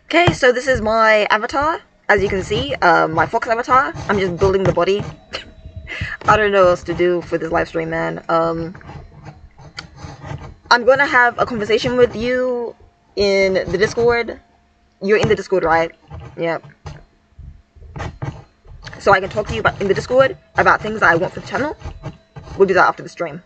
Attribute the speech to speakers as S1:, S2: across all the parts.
S1: Okay, so this is my avatar. As you can see, my Fox avatar. I'm just building the body. I don't know what else to do for this live stream, man. I'm gonna have a conversation with you in the Discord. You're in the Discord, right? Yep. So I can talk to you in the Discord about things that I want for the channel. We'll do that after the stream.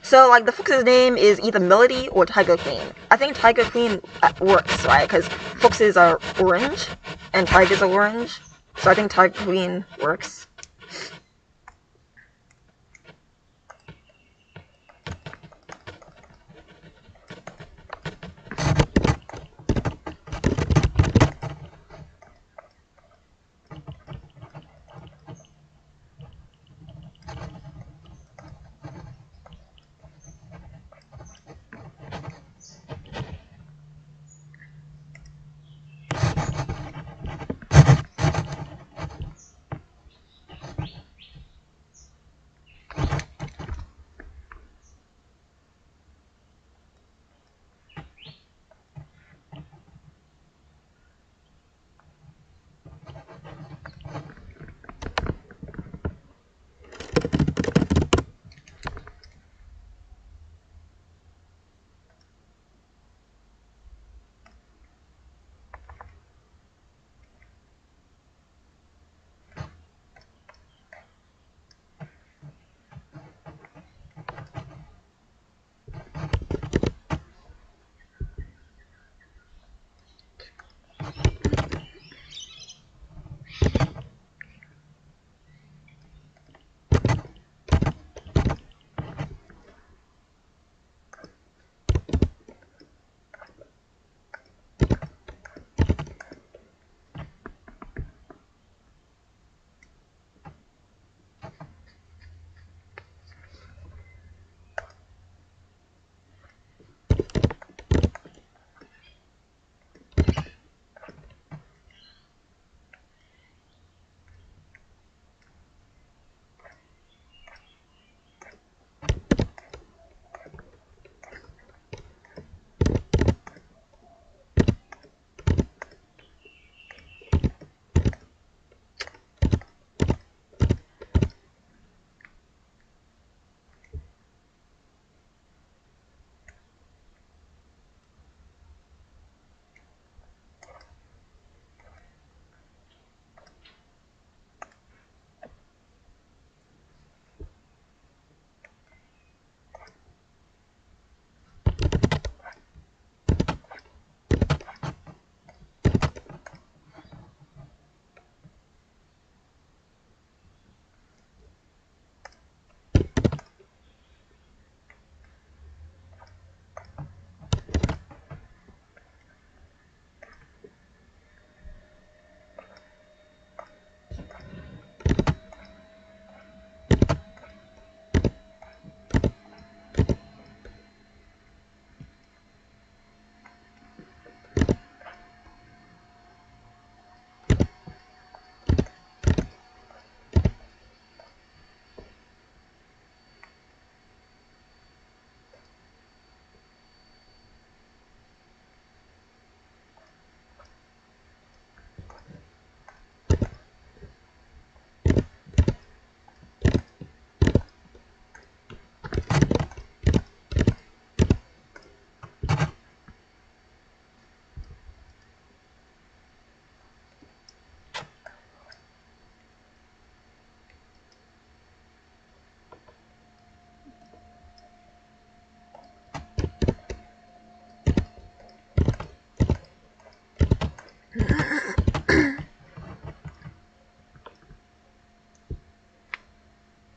S1: So, like, the fox's name is either Melody or Tiger Queen. I think Tiger Queen works, right? Because foxes are orange and tigers are orange. So I think Tiger Queen works.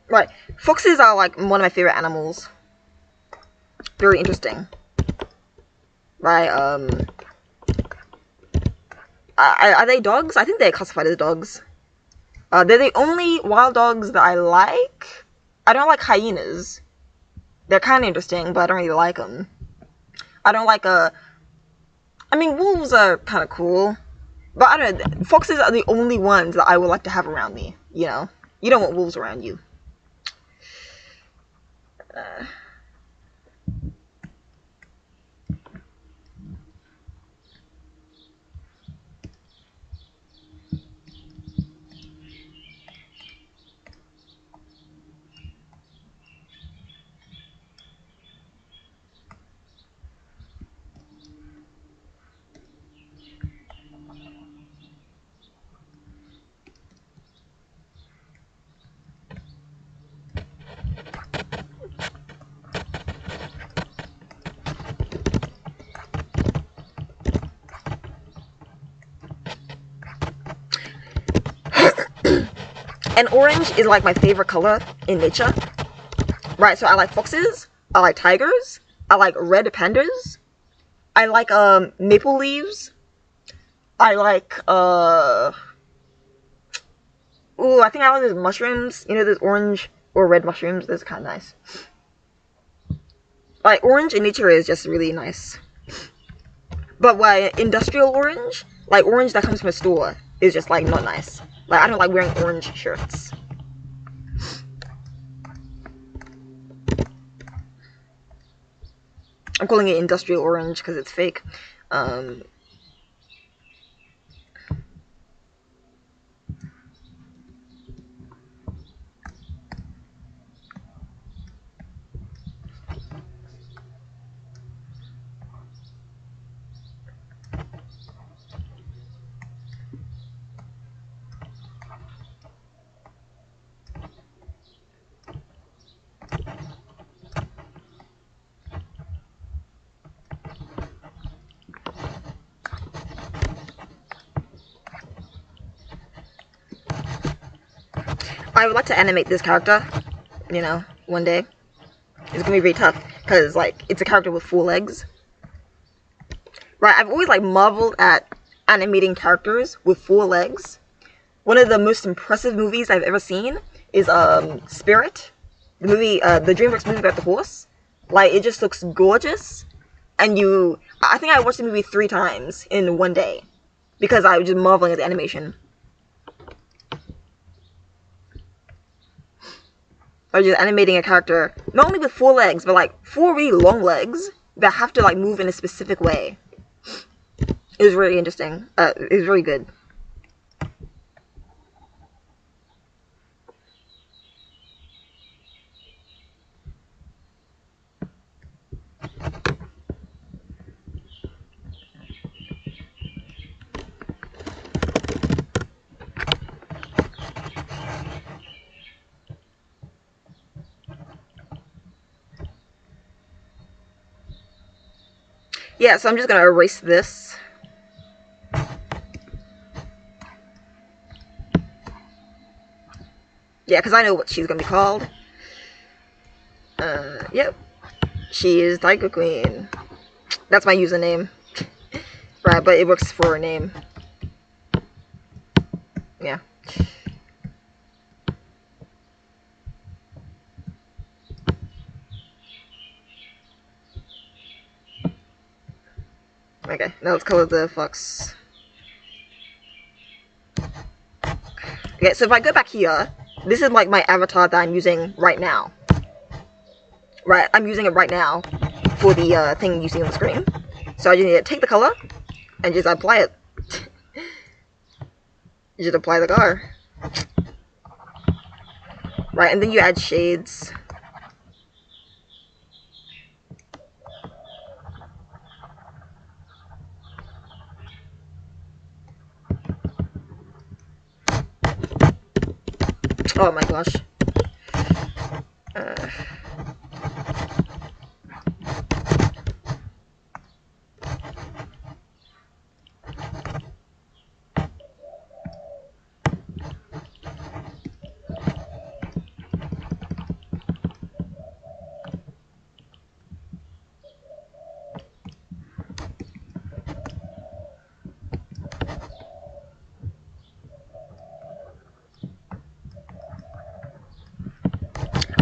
S1: Right. Foxes are like one of my favorite animals. Very interesting. Right, are they dogs? I think they're classified as dogs. They're the only wild dogs that I like. I don't like hyenas. They're kind of interesting, but I don't really like them. I don't like I mean, wolves are kind of cool, but I don't know. Foxes are the only ones that I would like to have around me. You know, you don't want wolves around you. Uh, And orange is like my favorite color in nature. Right, so I like foxes, I like tigers, I like red pandas, I like maple leaves, I like ooh, I think I like those mushrooms, you know, those orange or red mushrooms, those are kinda nice. Like orange in nature is just really nice. But why industrial orange, like orange that comes from a store, is just like not nice. Like I don't like wearing orange shirts. I'm calling it industrial orange because it's fake. I would like to animate this character, you know, one day. It's gonna be very tough because like it's a character with 4 legs. Right, I've always like marveled at animating characters with 4 legs. One of the most impressive movies I've ever seen is Spirit, the movie, the DreamWorks movie about the horse. Like it just looks gorgeous, and I think I watched the movie 3 times in one day because I was just marveling at the animation. Or just animating a character not only with 4 legs, but like 4 really long legs that have to like move in a specific way. It was really interesting. It was really good. Yeah, so I'm just gonna erase this. Yeah, because I know what she's gonna be called. Yep. She is Tiger Queen. That's my username. Right, but it works for her name. Yeah. Okay, now let's color the fox. Okay, so if I go back here, this is like my avatar that I'm using right now. Right, I'm using it right now for the thing you see on the screen. So I just need to take the color and just apply it. You just apply the color. Right, and then you add shades. Oh my gosh.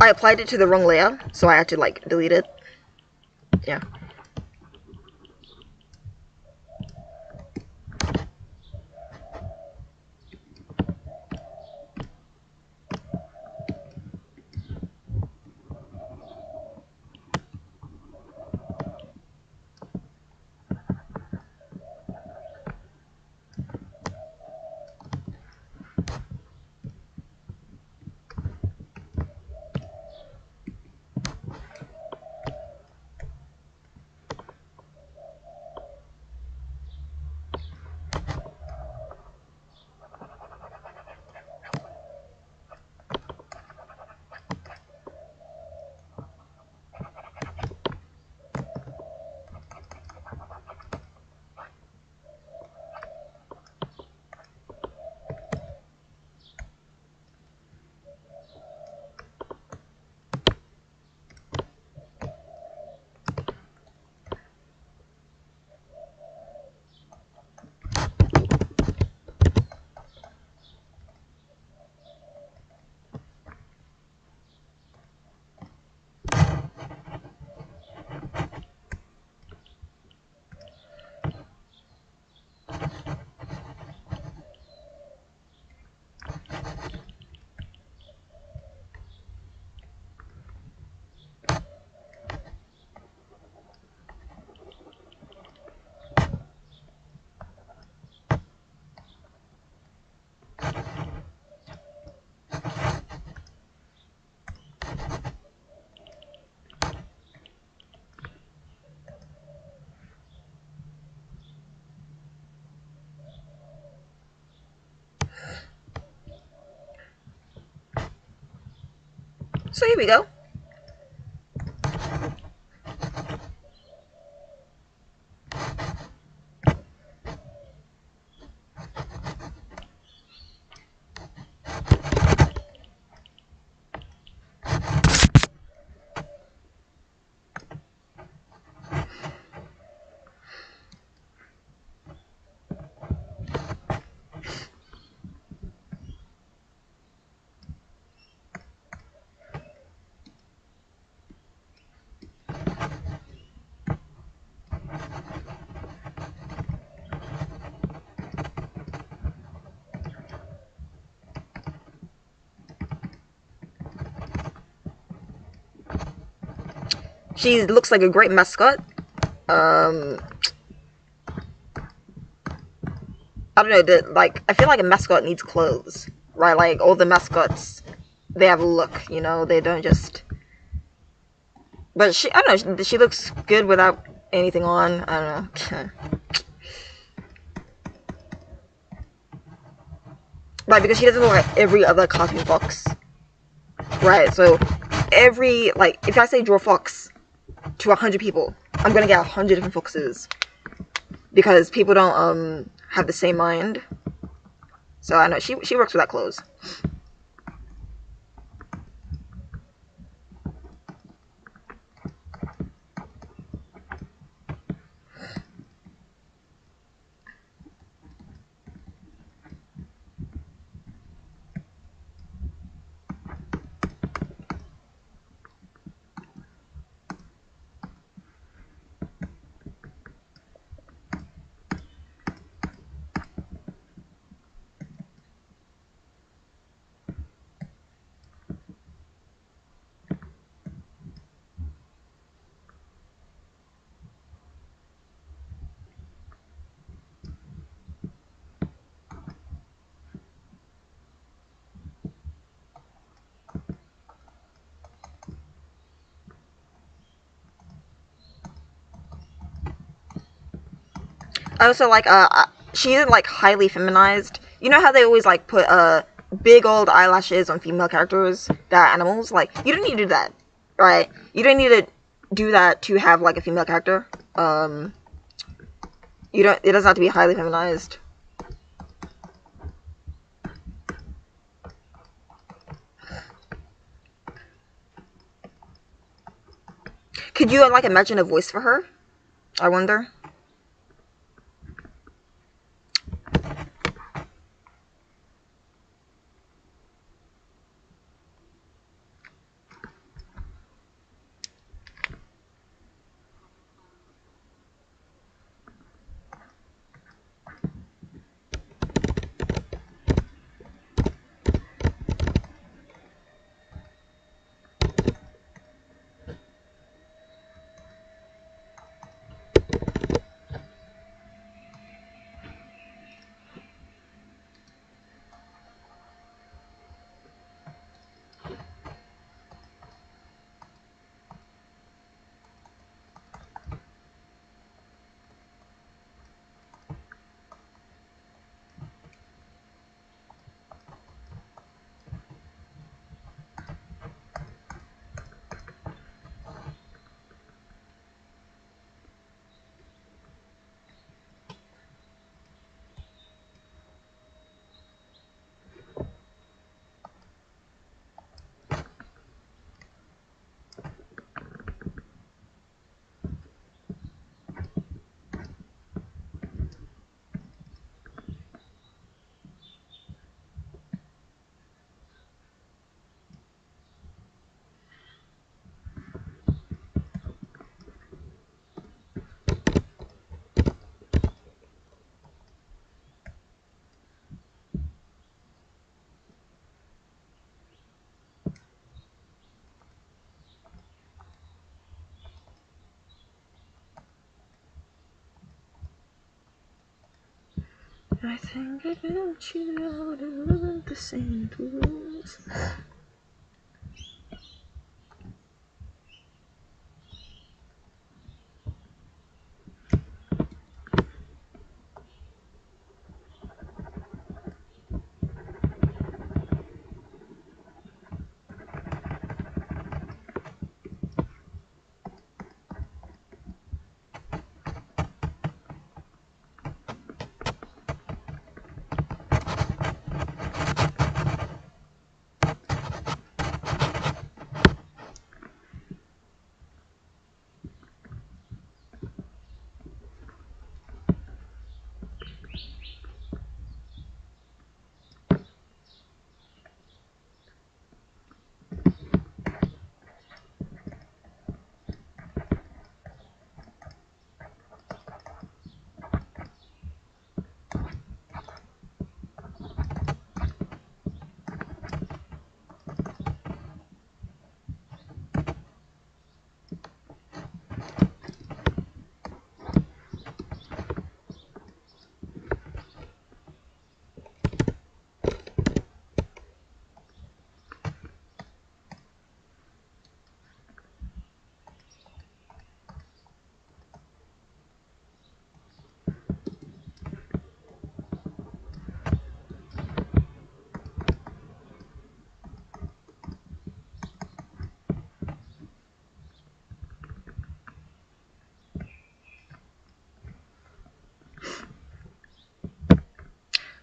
S1: I applied it to the wrong layer, so I had to like delete it. Yeah. So here we go. She looks like a great mascot. I don't know, like, I feel like a mascot needs clothes, right? Like, all the mascots, they have a look, you know? They don't just... But I don't know, she looks good without anything on. I don't know. Right, because she doesn't look like every other cartoon fox. Right, so like, if I say draw fox to 100 people, I'm gonna get 100 different foxes. Because people don't, have the same mind. So I know, she works with that clothes. I also like, she isn't, like, highly feminized. You know how they always, like, put, big old eyelashes on female characters that are animals? Like, you don't need to do that, right? You don't need to do that to have, like, a female character. It doesn't have to be highly feminized. Could you, like, imagine a voice for her? I wonder. I think I built you out of the same tools.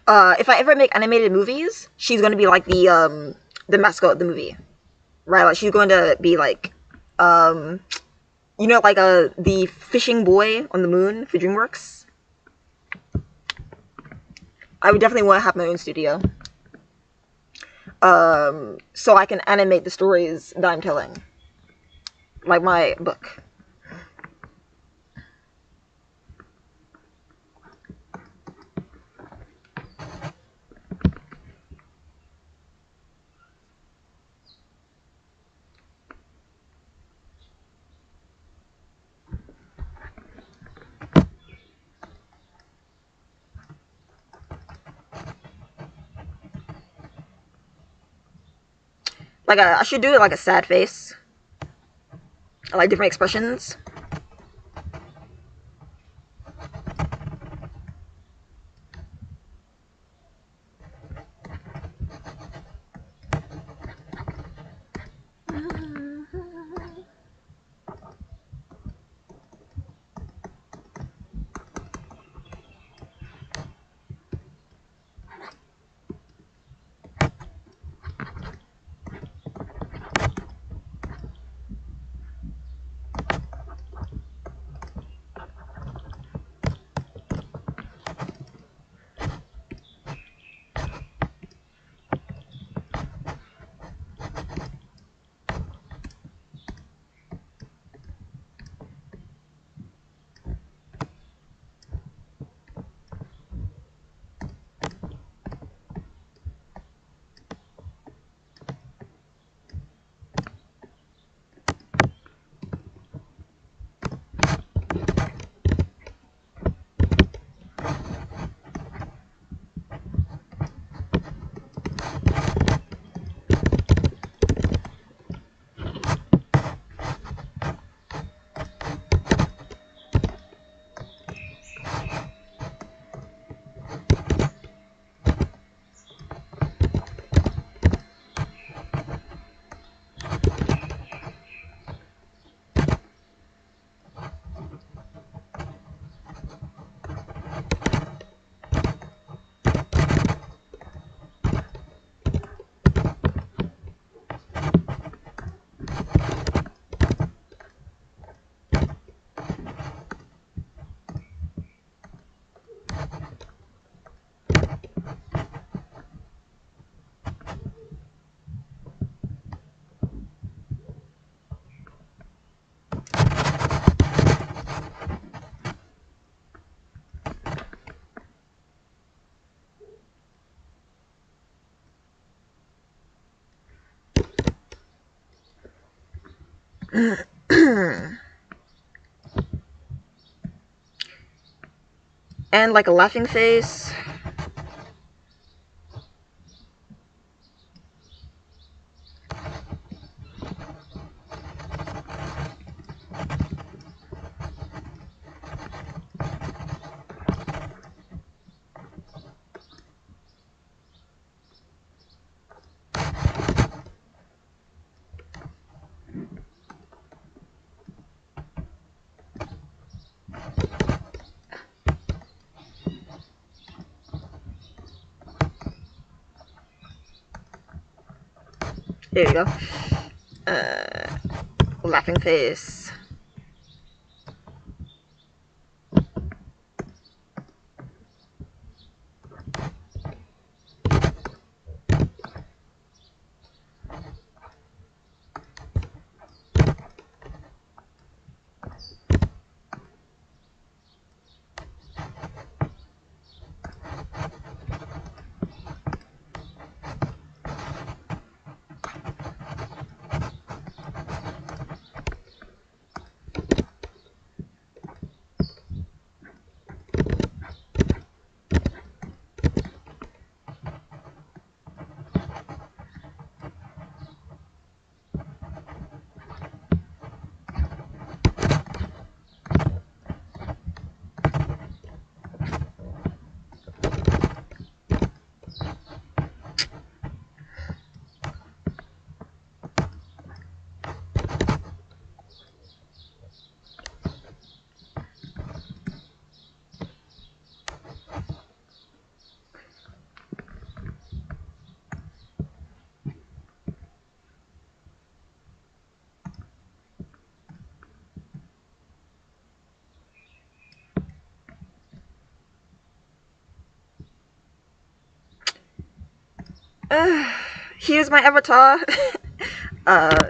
S1: If I ever make animated movies, she's gonna be like the mascot of the movie, right? Like she's going to be like, um, like the fishing boy on the moon for DreamWorks. I would definitely want to have my own studio, so I can animate the stories that I'm telling, like my book. Like I should do it like a sad face, like different expressions. And like a laughing face. There you go. Laughing face. Here's my avatar. uh,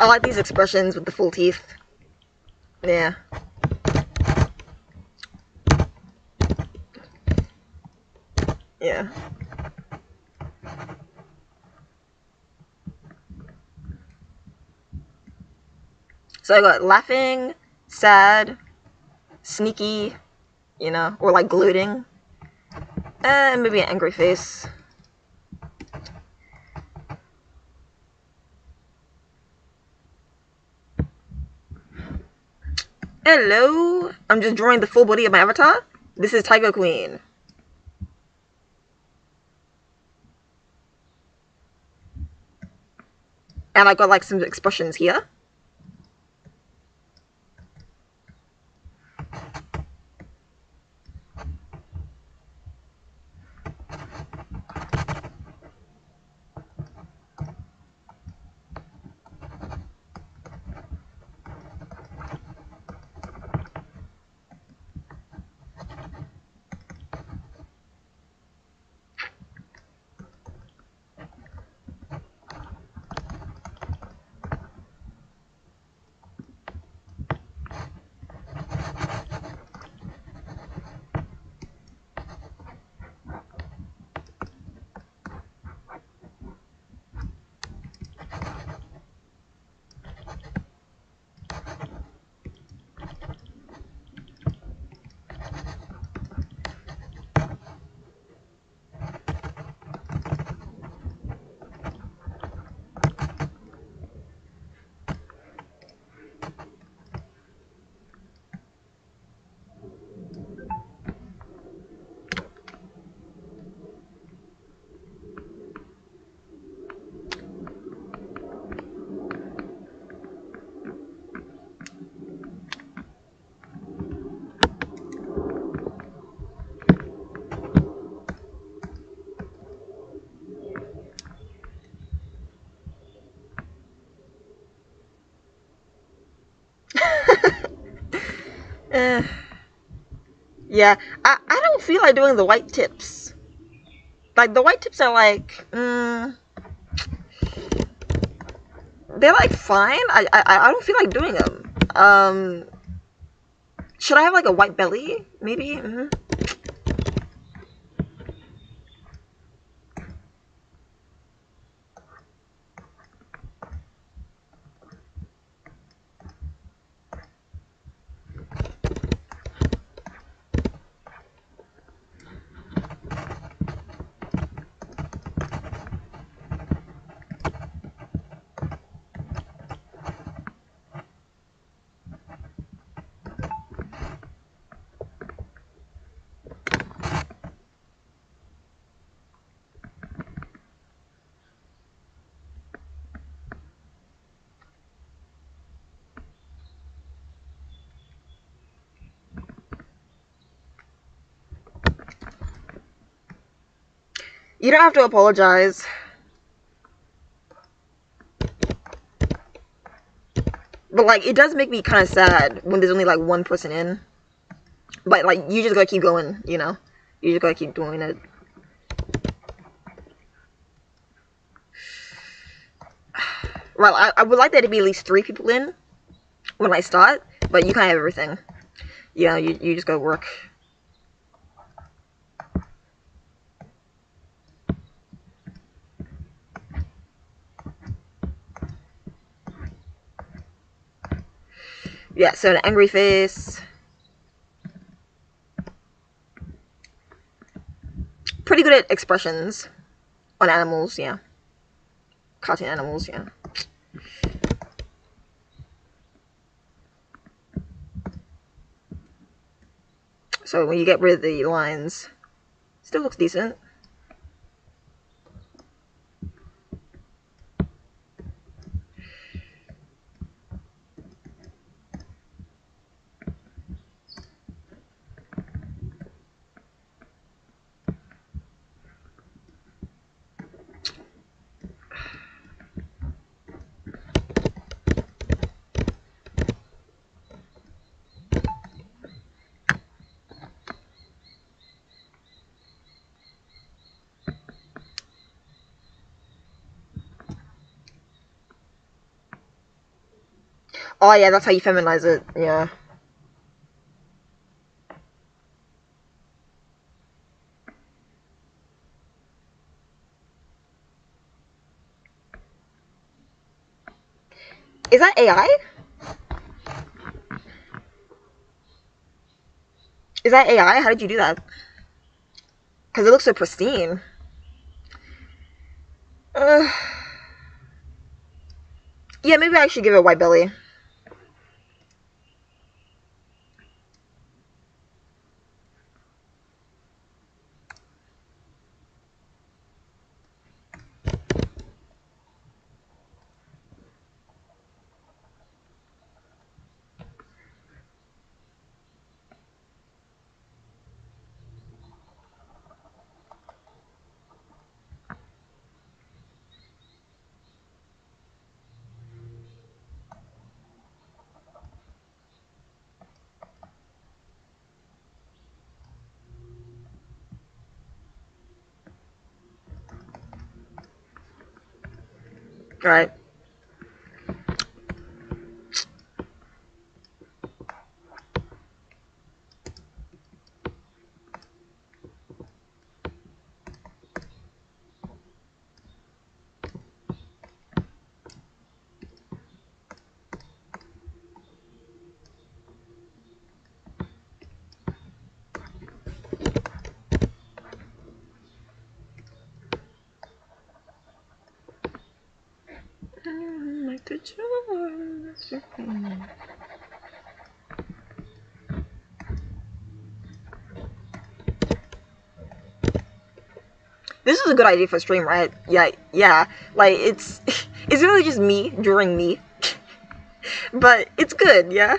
S1: I like these expressions with the full teeth. Yeah. Yeah. So I got laughing, sad, sneaky, or like gloating, and maybe an angry face. Hello! I'm just drawing the full body of my avatar. This is Tiger Queen. And I got like some expressions here. Yeah, I don't feel like doing the white tips. Like the white tips are like, they're like fine. I don't feel like doing them. Should I have like a white belly? Maybe. You don't have to apologize. But like, it does make me kind of sad when there's only like one person in. But like, you just gotta keep going, you know. You just gotta keep doing it. Well, I would like there to be at least 3 people in when I start, but you can't have everything. You know, you just gotta work. Yeah, so an angry face. Pretty good at expressions on animals, yeah. Cartoon animals, yeah. So when you get rid of the lines, still looks decent. Oh yeah, that's how you feminize it, yeah. Is that AI? Is that AI? How did you do that? Because it looks so pristine. Uh, yeah, maybe I should give it a white belly. Alright. This is a good idea for stream, right? Yeah, yeah. Like it's it's really just me during me. But it's good, yeah?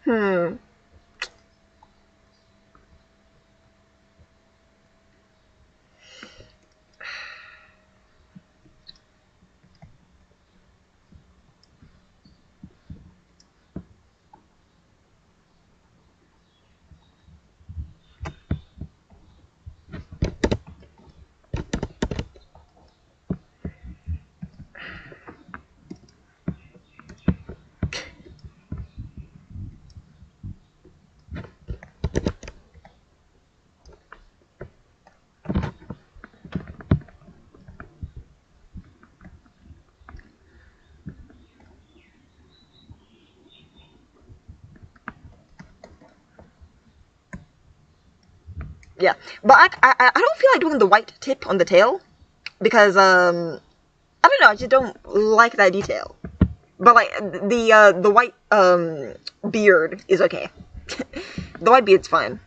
S1: Hmm. Yeah, but I don't feel like doing the white tip on the tail because I don't know, I just don't like that detail. But like the white beard is okay. The white beard's fine.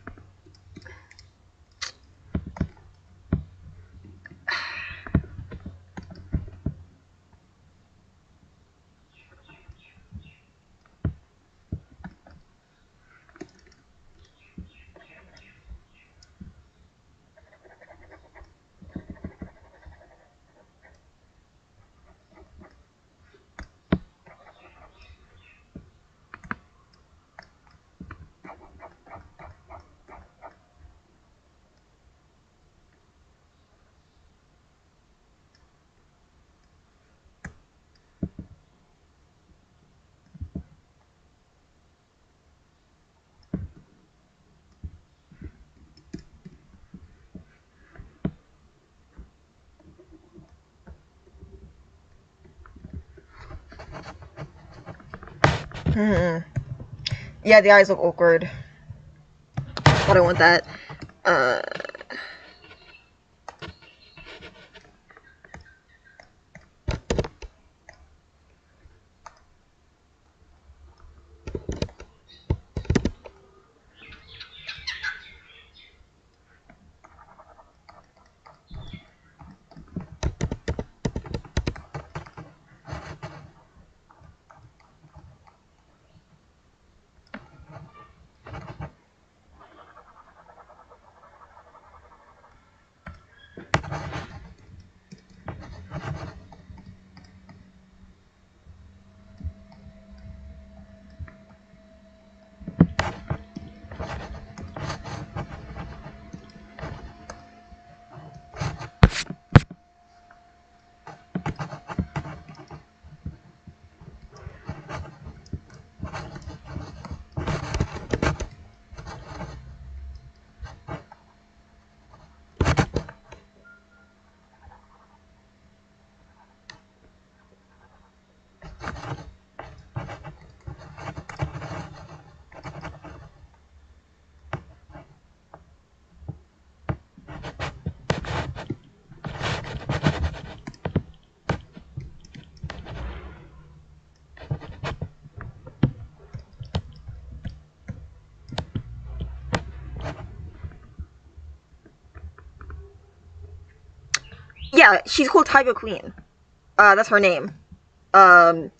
S1: Hmm. Yeah, the eyes look awkward. I don't want that. Uh, yeah, she's called Tiger Queen. That's her name. Um,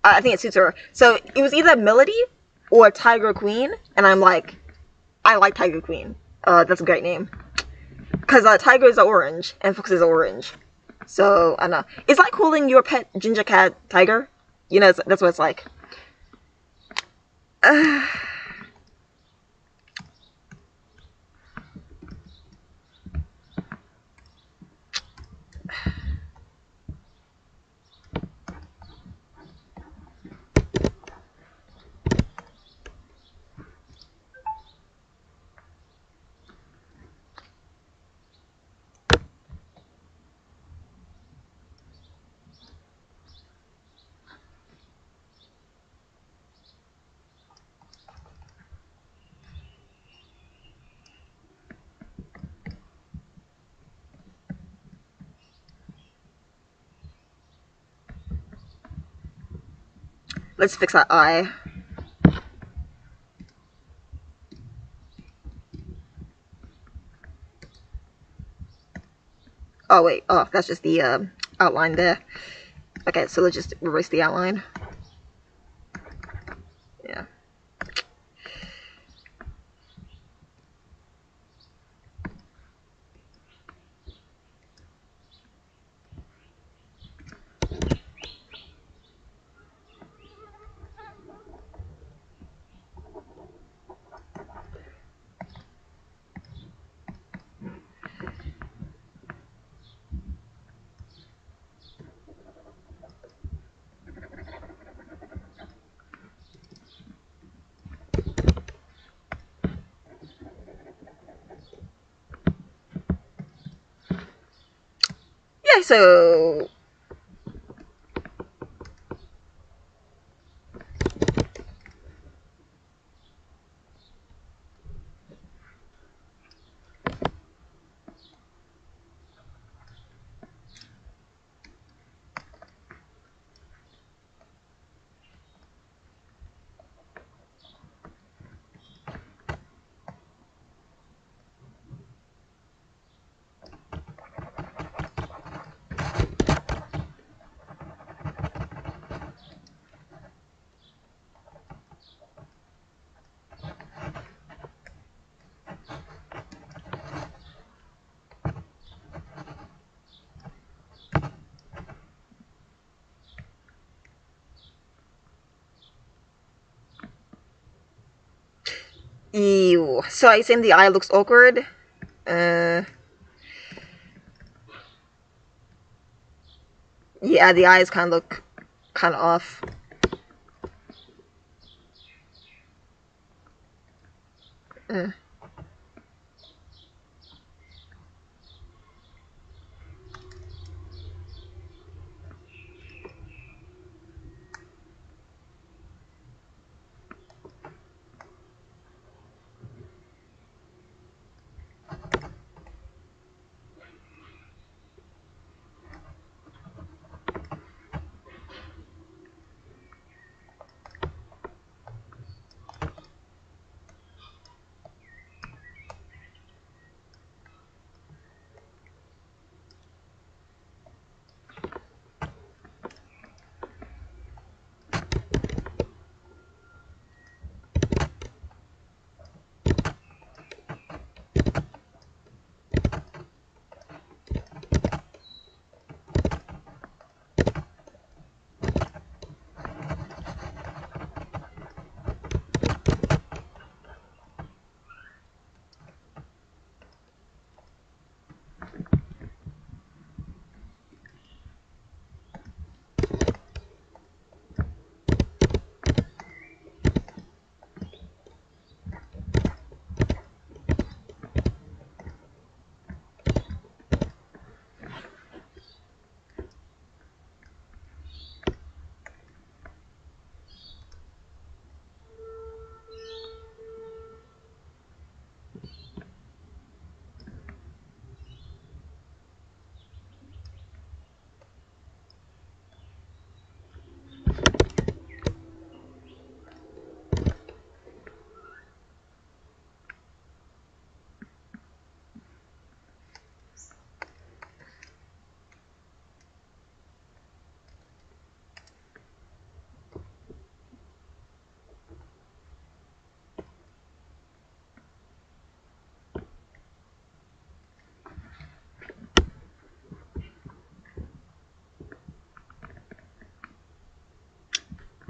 S1: I think it suits her. So it was either Melody or Tiger Queen, and I'm like, I like Tiger Queen. That's a great name. Because Tiger is orange and Fox is orange. So I know it's like calling your pet ginger cat Tiger. You know, that's what it's like. Let's fix that eye. Oh wait, oh that's just the outline there. Okay, so let's just erase the outline. Yeah. Yeah, so Ew. So are you saying the eye looks awkward? Uh, yeah, the eyes kind of look kind of off. Uh.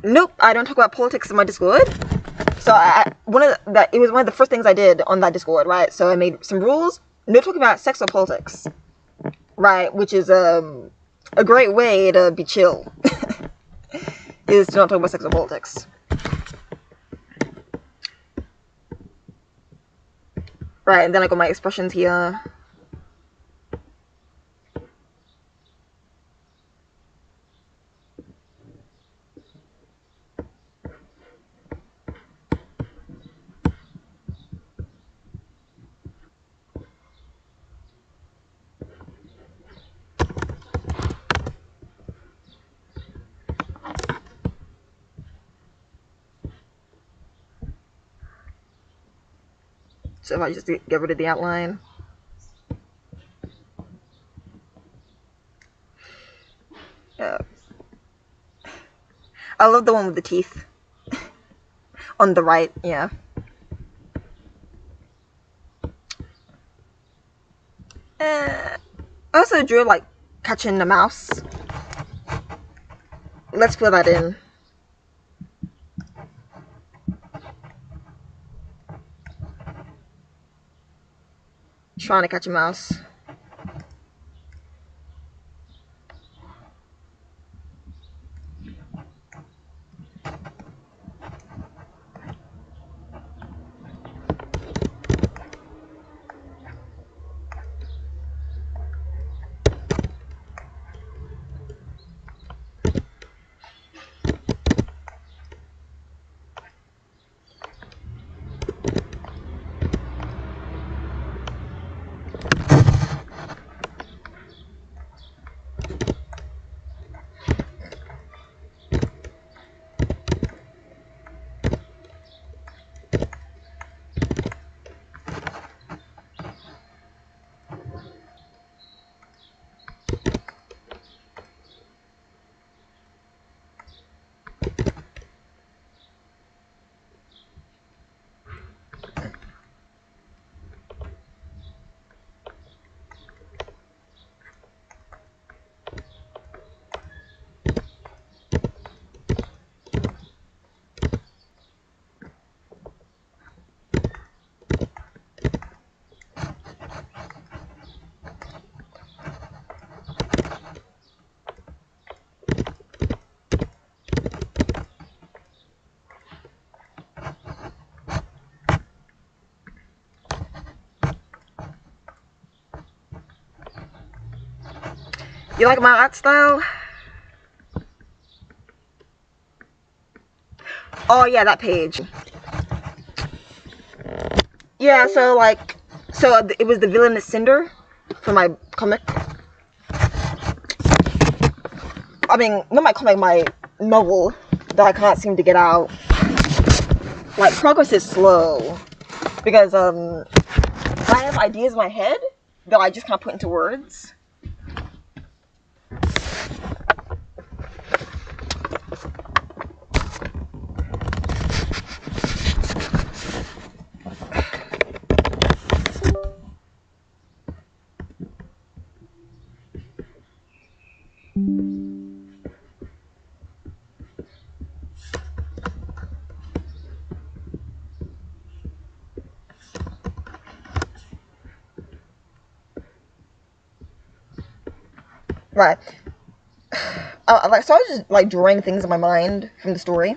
S1: Nope, I don't talk about politics in my Discord. So it was one of the first things I did on that Discord, right? So I made some rules. No talking about sex or politics, right? Which is a great way to be chill. Is to not talk about sex or politics. Right, and then I got my expressions here. So if I just get rid of the outline. Yeah. I love the one with the teeth. On the right, yeah. I also drew like catching the mouse. Let's put that in. Trying to catch a mouse. You like my art style? Oh yeah, that page. Yeah, so like, it was the villainous Cinder for my comic. I mean, not my comic, my novel that I can't seem to get out. Like, progress is slow because I have ideas in my head that I just can't put into words. Right. So I was just like drawing things in my mind from the story.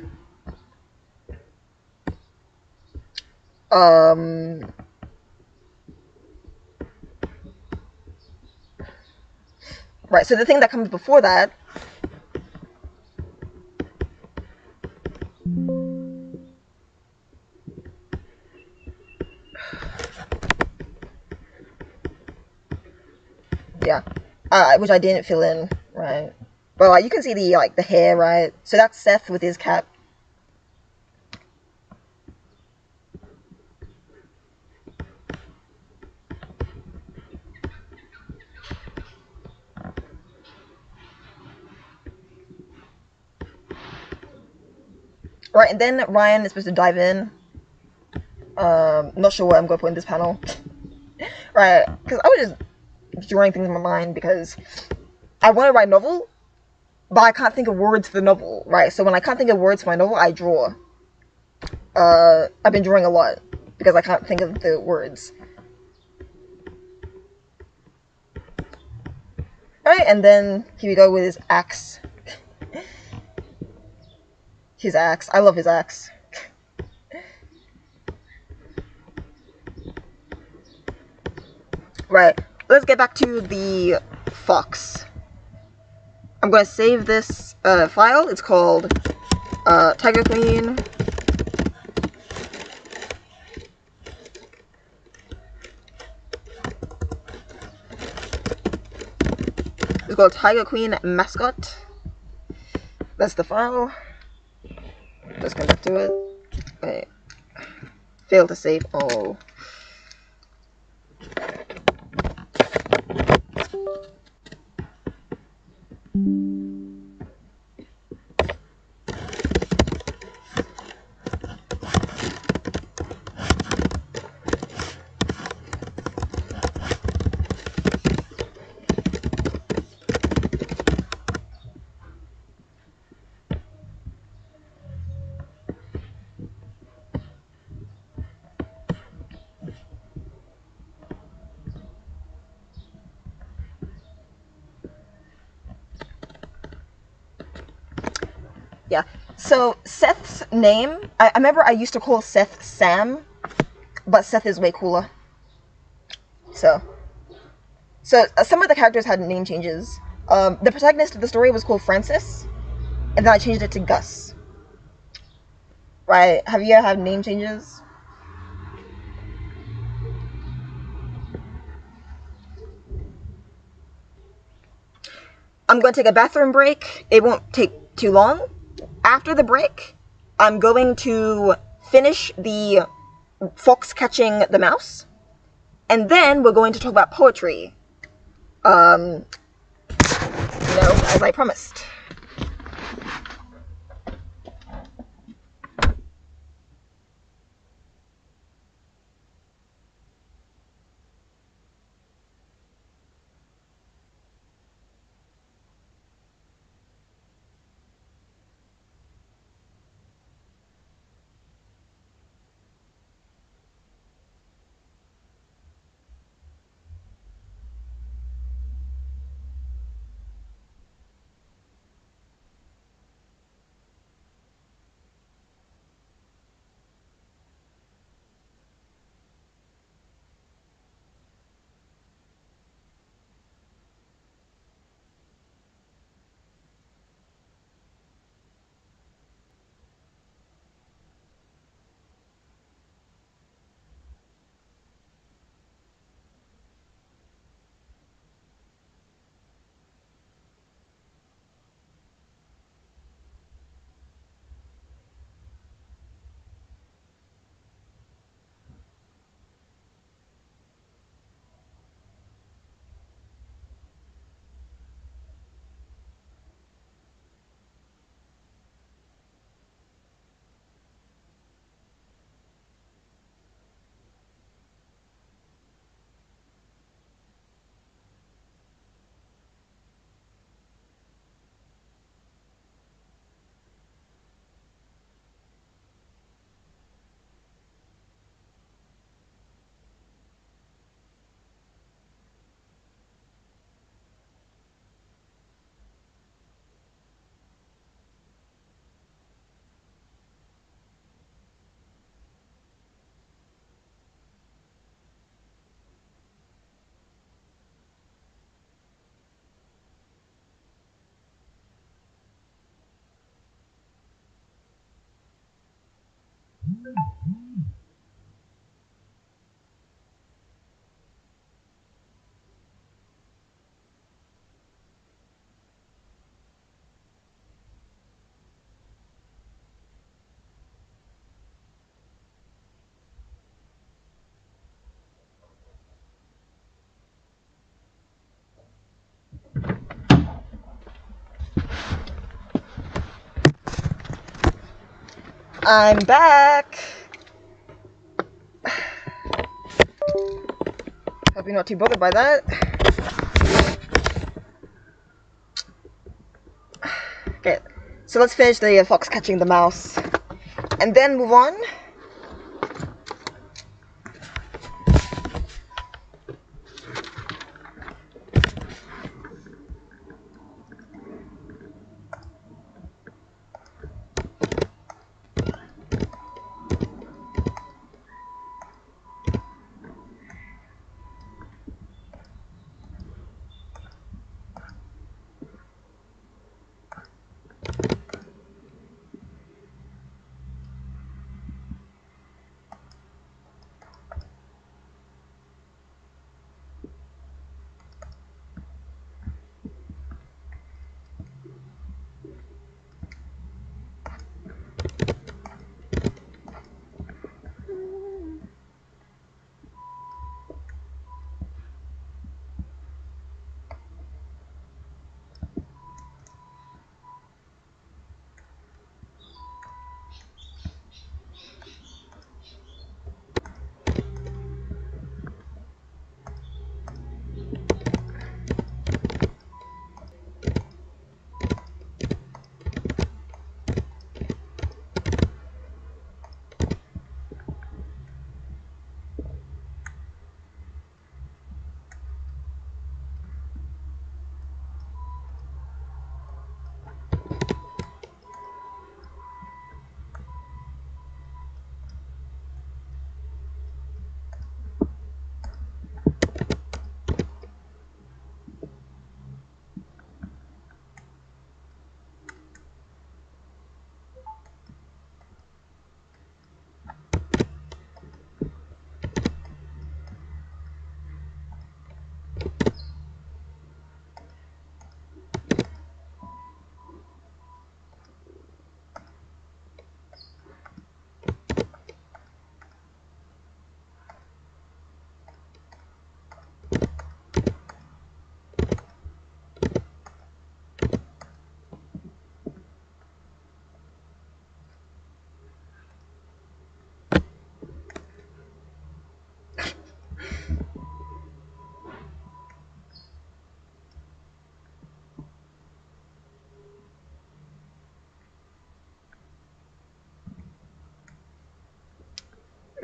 S1: Right. So the thing that comes before that. Yeah. Which I didn't fill in. Right. But like, you can see the hair, right? So that's Seth with his cap. Right, and then Ryan is supposed to dive in. Not sure what I'm going to put in this panel. Right, because I was just drawing things in my mind because I want to write a novel, but I can't think of words for the novel, right? So when I can't think of words for my novel, I draw. I've been drawing a lot because I can't think of the words. Alright, and then here we go with his axe. His axe. I love his axe. Right, let's get back to the fox. I'm going to save this file. It's called Tiger Queen. It's called Tiger Queen Mascot. That's the file. Let's come back to it. Wait. Failed to save. Oh. Yeah. So Seth's name, I remember I used to call Seth Sam, but Seth is way cooler. So some of the characters had name changes. The protagonist of the story was called Francis, and then I changed it to Gus. Right? Have you ever had name changes? I'm going to take a bathroom break. It won't take too long. After the break, I'm going to finish the fox catching the mouse, and then we're going to talk about poetry. As I promised. I'm back. Hope you're not too bothered by that. Okay, so let's finish the fox catching the mouse, and then move on.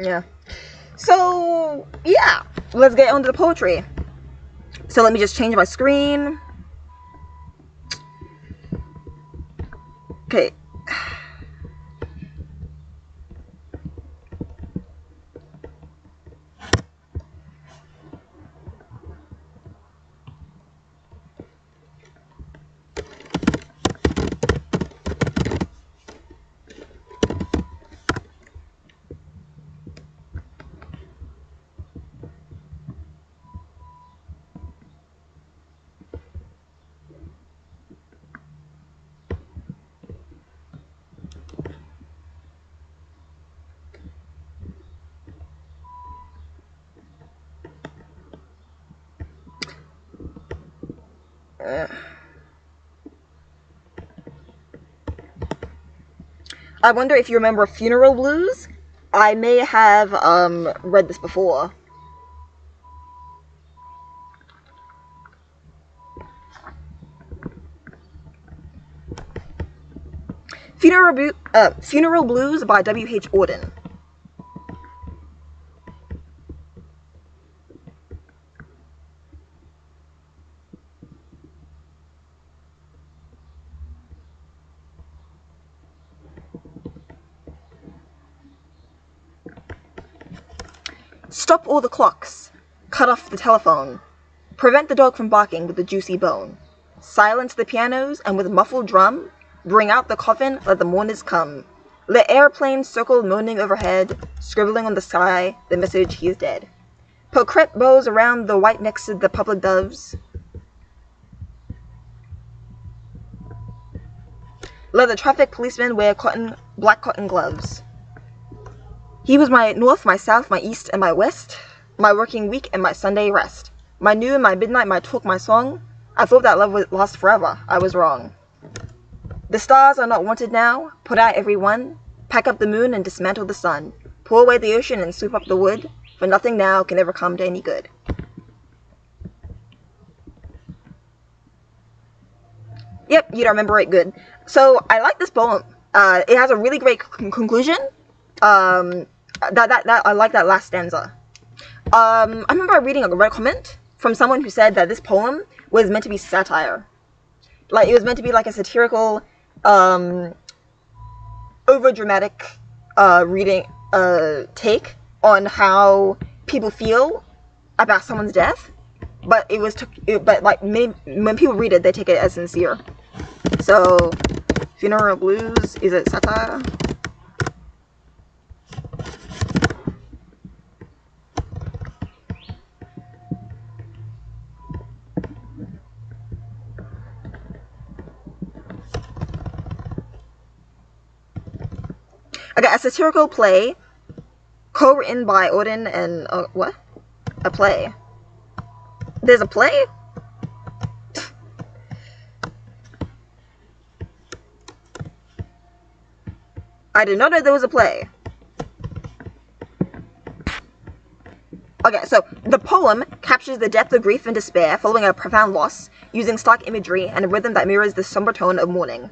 S1: Yeah. So, yeah. Let's get on to the poetry. So let me just change my screen. Okay. I wonder if you remember Funeral Blues? I may have read this before. Funeral Blues by W.H. Auden. Stop all the clocks. Cut off the telephone. Prevent the dog from barking with the juicy bone. Silence the pianos, and with muffled drum, bring out the coffin, let the mourners come. The airplane circled moaning overhead, scribbling on the sky the message he is dead. Put crepe bows around the white necks of the public doves. Let the traffic policeman wear black cotton gloves. He was my north, my south, my east, and my west, my working week and my Sunday rest, my noon, my midnight, my talk, my song. I thought that love would last forever. I was wrong. The stars are not wanted now. Put out every one. Pack up the moon and dismantle the sun. Pour away the ocean and sweep up the wood, for nothing now can ever come to any good. Yep, you don't remember it good. So I like this poem. It has a really great conclusion. I like that last stanza. I remember reading a Reddit comment from someone who said that this poem was meant to be satire. Like, it was meant to be like a satirical, over-dramatic take on how people feel about someone's death. But when people read it, they take it as sincere. So, Funeral Blues, is it satire? Okay, a satirical play, co-written by Auden and, what? A play. There's a play? I did not know there was a play. Okay, so the poem captures the depth of grief and despair following a profound loss, using stark imagery and a rhythm that mirrors the somber tone of mourning.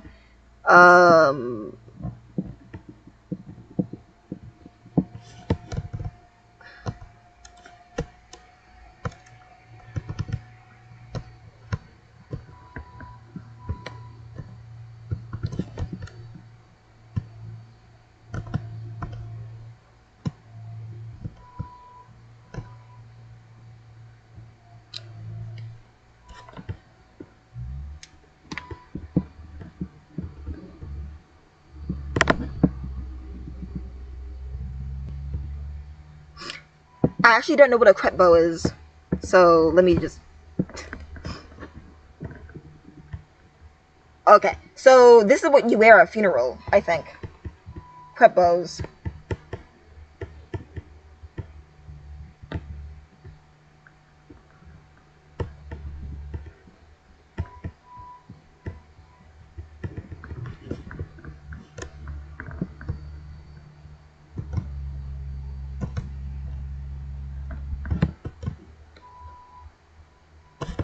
S1: I actually don't know what a crepe bow is, so let me just... Okay, so this is what you wear at a funeral, I think. Crepe bows.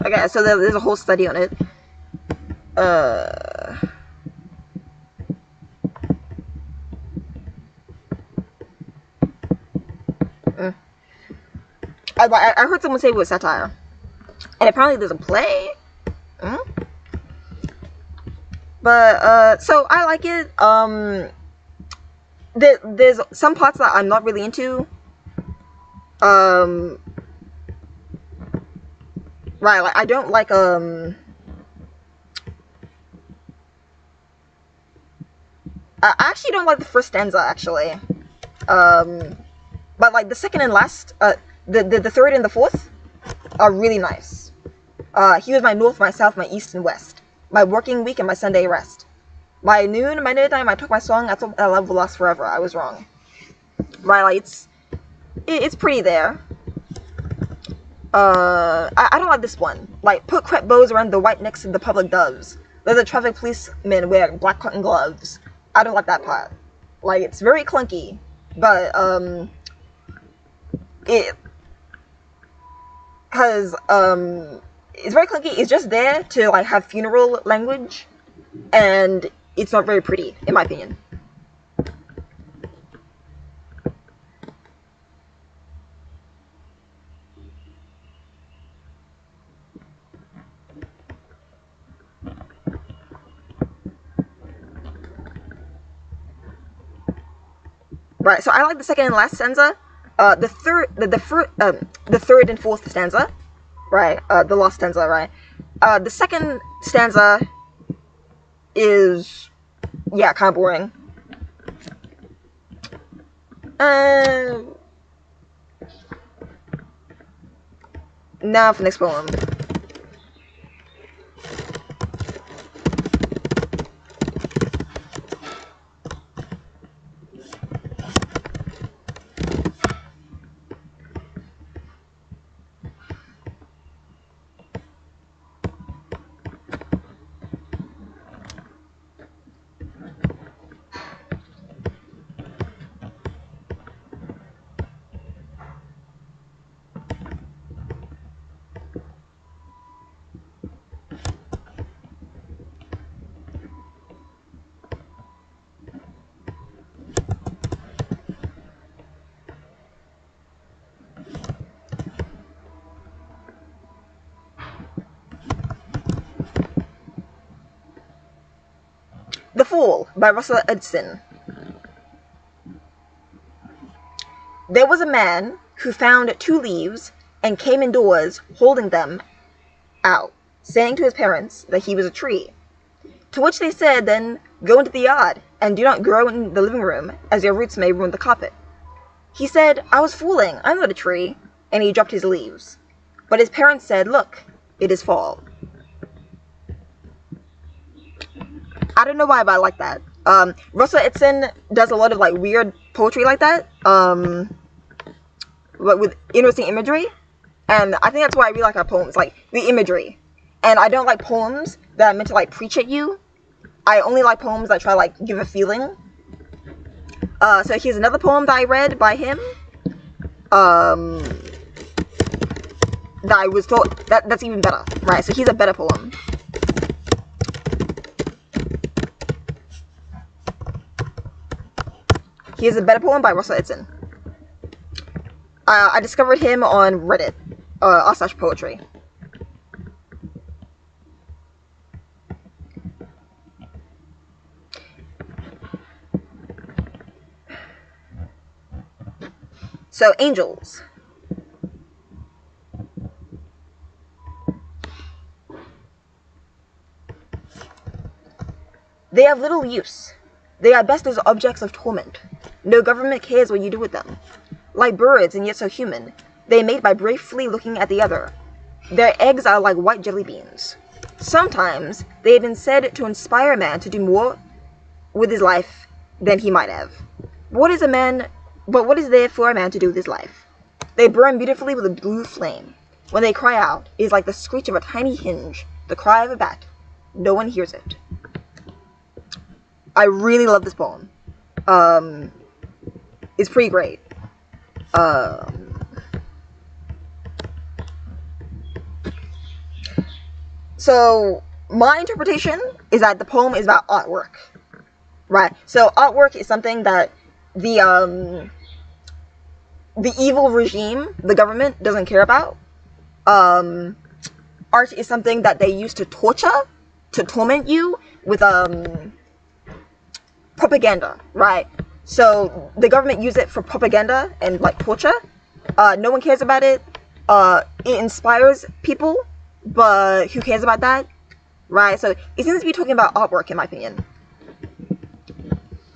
S1: Okay, so there's a whole study on it. I heard someone say it was satire. And apparently there's a play. But, so I like it. There's some parts that I'm not really into. Right, like, I don't like, I actually don't like the first stanza, actually. But, like, the second and last, the third and the fourth are really nice. He was my north, my south, my east, and west. My working week and my Sunday rest. My noon, my midnight, I took my song, I thought that love will last forever. I was wrong. Right, like, it's pretty there. I don't like this one. Like, put crepe bows around the white necks of the public doves. Let the traffic policemen wear black cotton gloves. I don't like that part. Like, it's very clunky, but, it's very clunky. It's just there to, like, have funeral language, and it's not very pretty, in my opinion. Right, so I like the second and last stanza. The third and fourth stanza, right? The last stanza, right? The second stanza is, yeah, kind of boring. Now for the next poem. The Fool by Russell Edson. There was a man who found 2 leaves and came indoors holding them out, saying to his parents that he was a tree. To which they said, then, go into the yard, and do not grow in the living room, as your roots may ruin the carpet. He said, I was fooling, I'm not a tree, and he dropped his leaves. But his parents said, look, it is fall. I don't know why, but I like that. Russell Edson does a lot of like weird poetry like that, but with interesting imagery, and I think that's why I really like our poems, like the imagery. And I don't like poems that are meant to like preach at you. I only like poems that try to like give a feeling. So here's another poem that I read by him. That I was told that's even better, right? So here's a better poem. Here's a better poem by Russell Edson. I discovered him on Reddit, r/poetry. So, angels. They have little use. They are best as objects of torment. No government cares what you do with them. Like birds and yet so human, they mate by briefly looking at the other. Their eggs are like white jelly beans. Sometimes they have been said to inspire a man to do more with his life than he might have. What is there for a man to do with his life? They burn beautifully with a blue flame. When they cry out, it is like the screech of a tiny hinge, the cry of a bat. No one hears it. I really love this poem. It's pretty great. So my interpretation is that the poem is about artwork, right? So artwork is something that the evil regime, the government, doesn't care about. Art is something that they use to torture, to torment you with propaganda, right? So the government use it for propaganda and like torture. No one cares about it. It inspires people, but who cares about that, right? So it seems to be talking about artwork, in my opinion.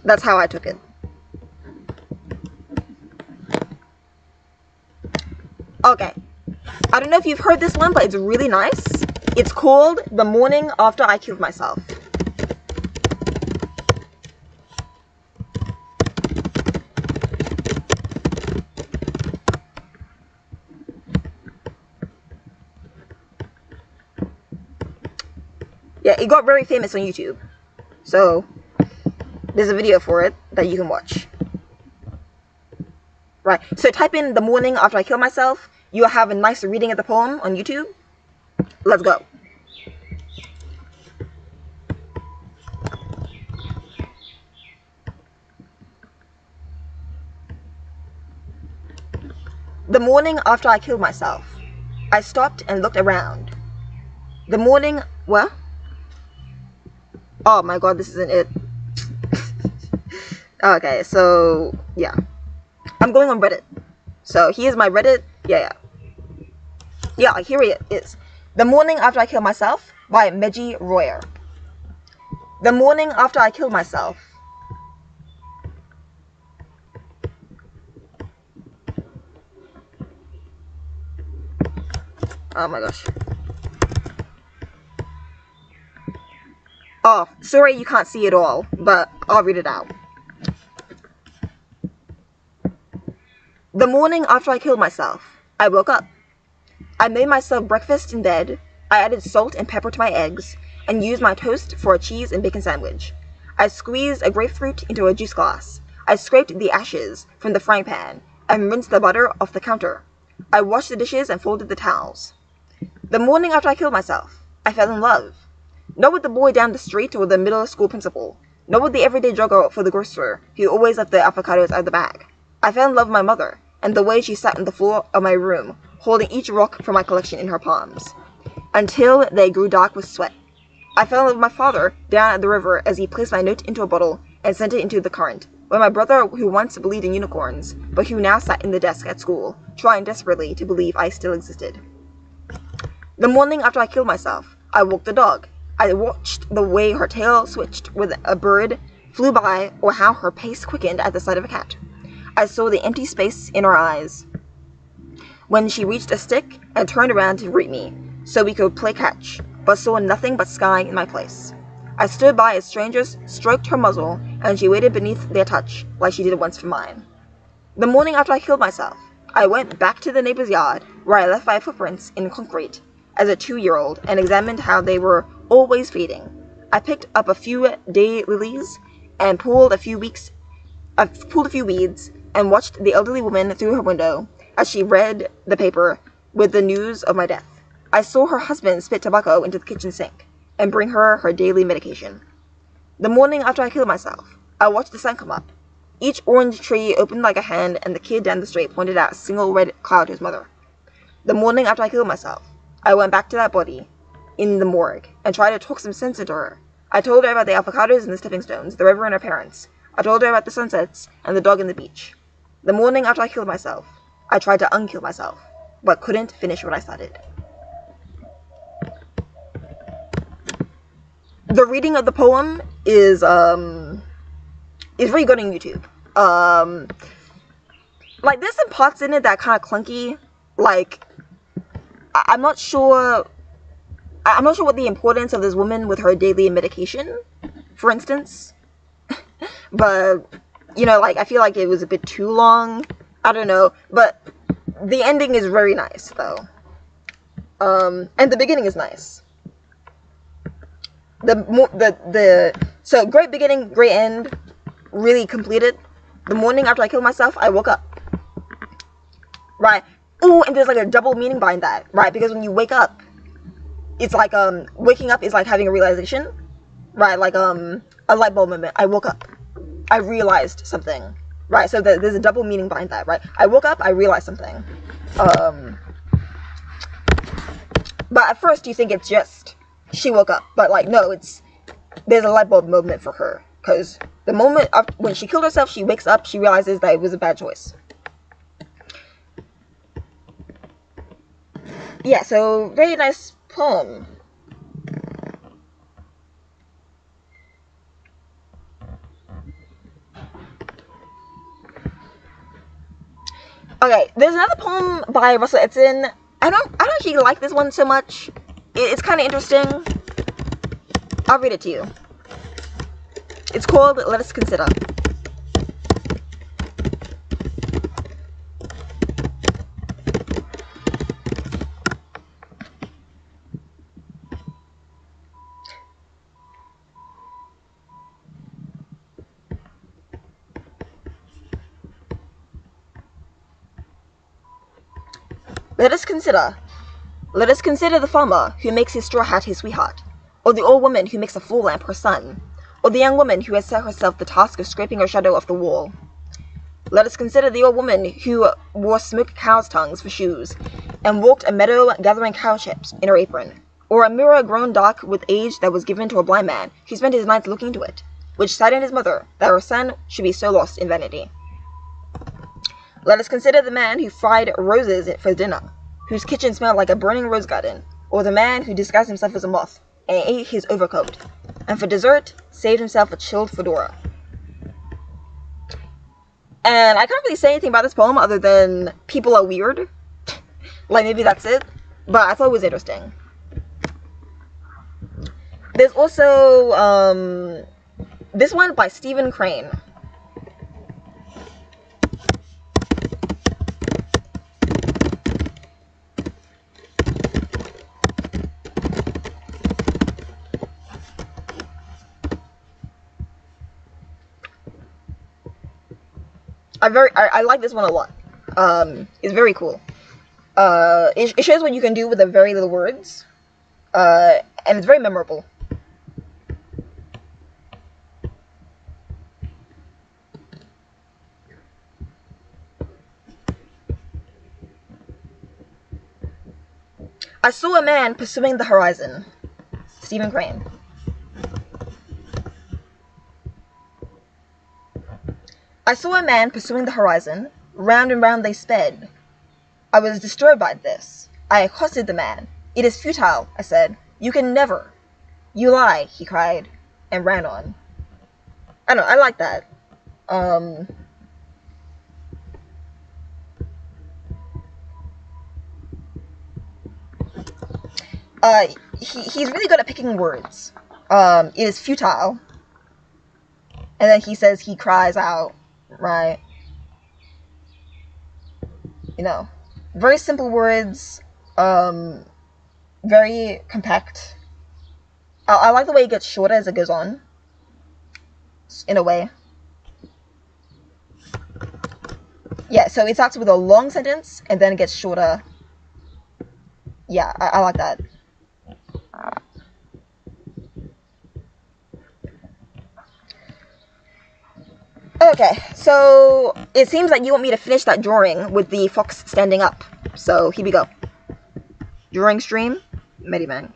S1: That's how I took it. Okay, I don't know if you've heard this one, but it's really nice. It's called The Morning After I Killed Myself. Yeah, it got very famous on YouTube. So, there's a video for it that you can watch. Right, so type in The Morning After I Kill Myself. You'll have a nice reading of the poem on YouTube. Let's go. The morning after I killed myself, I stopped and looked around. The morning... What? Oh my god, this isn't it. Okay, so... yeah. I'm going on Reddit. So here's my Reddit. Yeah, like here it is. The Morning After I Killed Myself by Meji Royer. The morning after I killed myself. Oh my gosh. Oh, sorry you can't see it all, but I'll read it out. The morning after I killed myself, I woke up. I made myself breakfast in bed. I added salt and pepper to my eggs, and used my toast for a cheese and bacon sandwich. I squeezed a grapefruit into a juice glass. I scraped the ashes from the frying pan, and rinsed the butter off the counter. I washed the dishes and folded the towels. The morning after I killed myself, I fell in love. Not with the boy down the street or the middle school principal. Not with the everyday jogger for the grocer who always left the avocados out of the bag. I fell in love with my mother, and the way she sat on the floor of my room, holding each rock from my collection in her palms, until they grew dark with sweat. I fell in love with my father down at the river as he placed my note into a bottle and sent it into the current, with my brother who once believed in unicorns, but who now sat in the desk at school, trying desperately to believe I still existed. The morning after I killed myself, I woke the dog. I watched the way her tail switched when a bird flew by, or how her pace quickened at the sight of a cat. I saw the empty space in her eyes when she reached a stick and turned around to greet me, so we could play catch, but saw nothing but sky in my place. I stood by as strangers stroked her muzzle, and she waited beneath their touch, like she did once for mine. The morning after I killed myself, I went back to the neighbor's yard, where I left my footprints in concrete, as a 2-year-old, and examined how they were always fading. I picked up a few day lilies, and pulled a few weeds, and watched the elderly woman through her window, as she read the paper with the news of my death. I saw her husband spit tobacco into the kitchen sink, and bring her her daily medication. The morning after I killed myself, I watched the sun come up. Each orange tree opened like a hand, and the kid down the street pointed out a single red cloud to his mother. The morning after I killed myself, I went back to that body in the morgue, and tried to talk some sense into her. I told her about the avocados and the stepping stones, the river and her parents. I told her about the sunsets, and the dog and the beach. The morning after I killed myself, I tried to unkill myself, but couldn't finish what I started. The reading of the poem is really good on YouTube. Like, there's some parts in it that are kind of clunky. Like, I'm not sure what the importance of this woman with her daily medication, for instance. But, you know, like, I feel like it was a bit too long. I don't know. But the ending is very nice, though. And the beginning is nice. So great beginning, great end, really completed. The morning after I killed myself, I woke up. Right. Oh, and there's like a double meaning behind that, right? Because when you wake up, it's like waking up is like having a realization, right? Like a light bulb moment. I woke up. I realized something, right? So there's a double meaning behind that, right? I woke up, I realized something. But at first you think it's just she woke up, but like no, there's a light bulb moment for her, because the moment when she killed herself, she wakes up, she realizes that it was a bad choice. Yeah, so very nice poem. Okay, there's another poem by Russell Edson. I don't actually like this one so much. It's kind of interesting. I'll read it to you. It's called Let Us Consider. Let us consider. Let us consider the farmer who makes his straw hat his sweetheart, or the old woman who makes a full lamp her son, or the young woman who has set herself the task of scraping her shadow off the wall. Let us consider the old woman who wore smoked cow's tongues for shoes, and walked a meadow gathering cow chips in her apron, or a mirror grown dark with age that was given to a blind man who spent his nights looking into it, which saddened his mother that her son should be so lost in vanity. Let us consider the man who fried roses for dinner, whose kitchen smelled like a burning rose garden, or the man who disguised himself as a moth and ate his overcoat, and for dessert saved himself a chilled fedora. And I can't really say anything about this poem other than people are weird. Like, maybe that's it. but I thought it was interesting. There's also this one by Stephen Crane. I like this one a lot. It's very cool. It shows what you can do with a very little words. And it's very memorable. I saw a man pursuing the horizon. Stephen Crane. I saw a man pursuing the horizon. Round and round they sped. I was disturbed by this. I accosted the man. It is futile, I said. You can never. You lie, he cried, and ran on. I don't know, I like that. He's really good at picking words. It is futile. And then he says he cries out, right? You know, very simple words, very compact. I like the way it gets shorter as it goes on, in a way. Yeah, so it starts with a long sentence, and then it gets shorter. Yeah, I like that. Okay, so it seems like you want me to finish that drawing with the fox standing up. So here we go. Drawing stream, Mediman.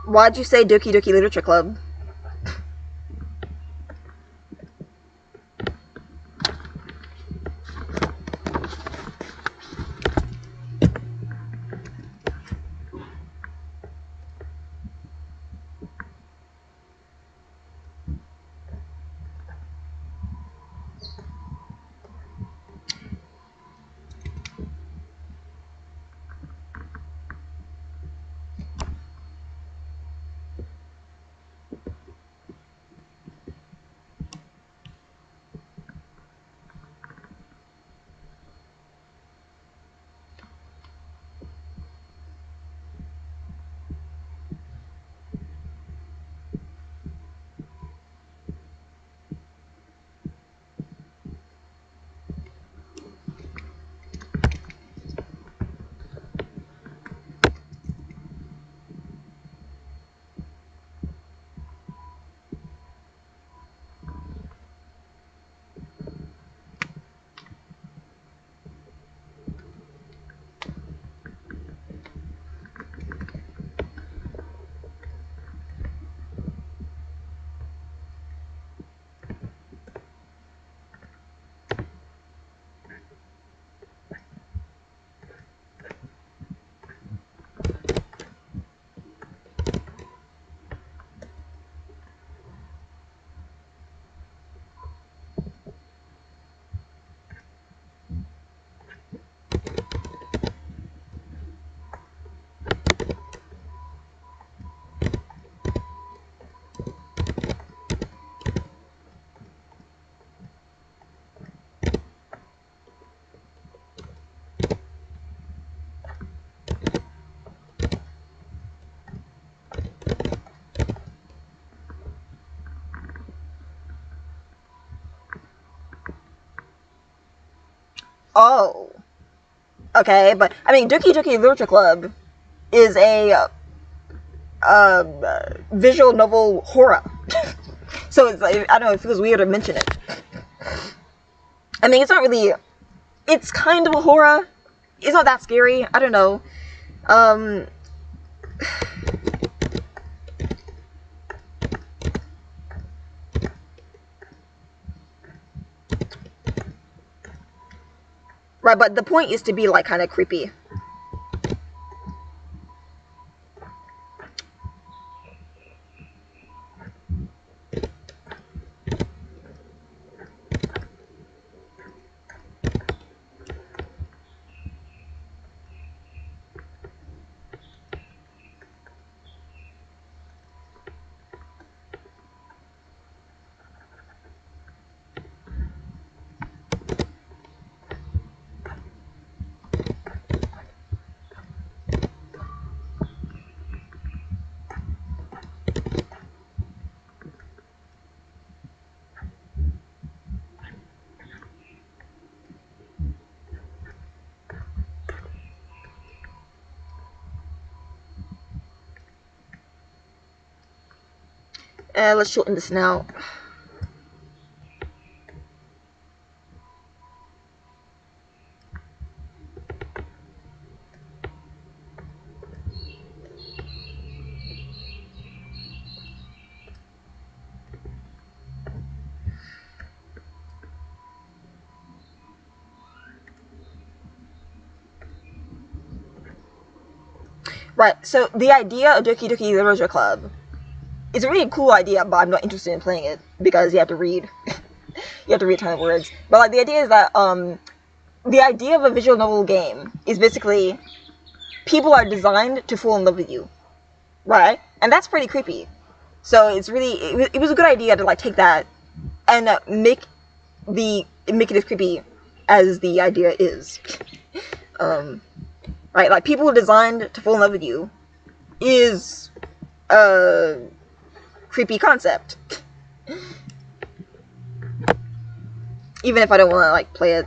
S1: Why'd you say Doki Doki Literature Club? Oh, okay, but I mean, Doki Doki Literature Club is a visual novel horror. So it's like, I don't know, it feels weird to mention it. I mean, it's not really. It's kind of a horror. It's not that scary. I don't know. Um, right, but the point is to be like kind of creepy. Let's shorten this now. Right, so the idea of Doki Doki Literature Club is a really cool idea, but I'm not interested in playing it because you have to read. You have to read a ton of words. But like the idea is that the idea of a visual novel game is basically people are designed to fall in love with you, right? And that's pretty creepy. So it's really it was a good idea to like take that and make it as creepy as the idea is. um, right, like people designed to fall in love with you is a creepy concept. Even if I don't want to like play it.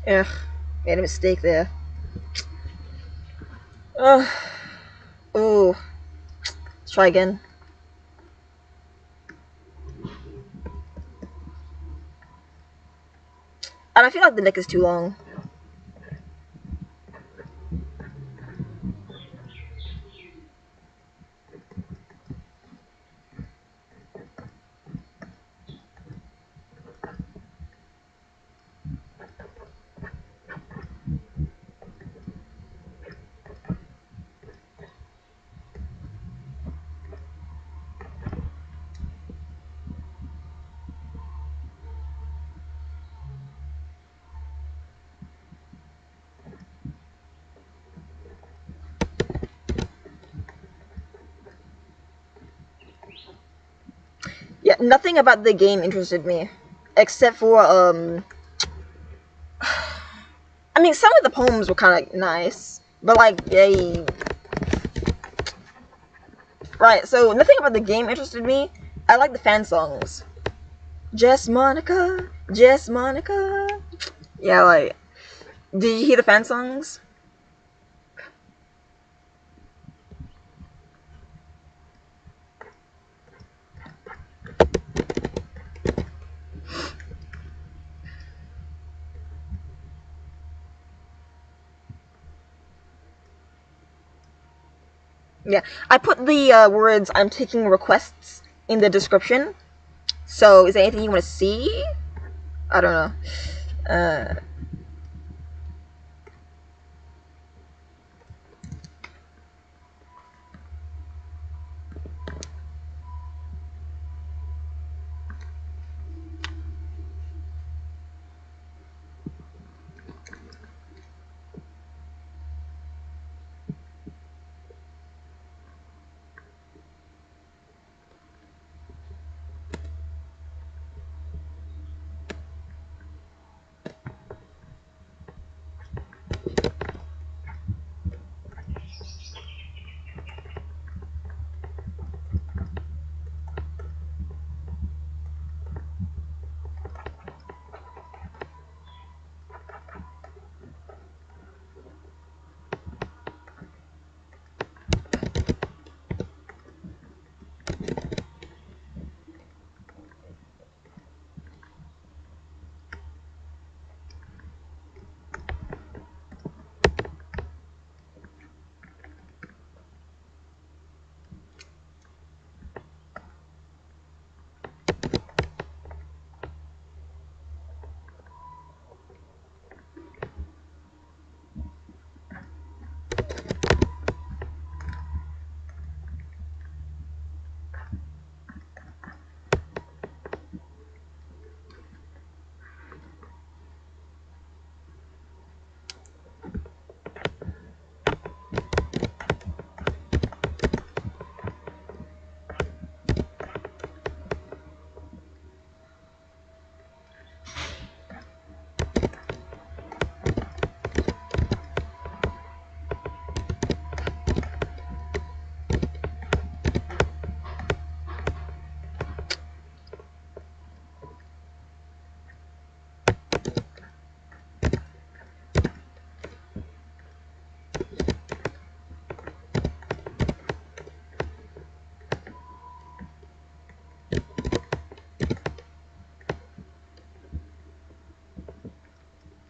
S1: Ugh, made a mistake there. Ugh. Ooh. Let's try again. And I feel like the neck is too long. Nothing about the game interested me, except for I mean, some of the poems were kind of nice, but like they right. So nothing about the game interested me. I like the fan songs. Just Monica, just Monica. Yeah, like, did you hear the fan songs? Yeah, I put the words "I'm taking requests" in the description. So, is there anything you want to see? I don't know. Uh,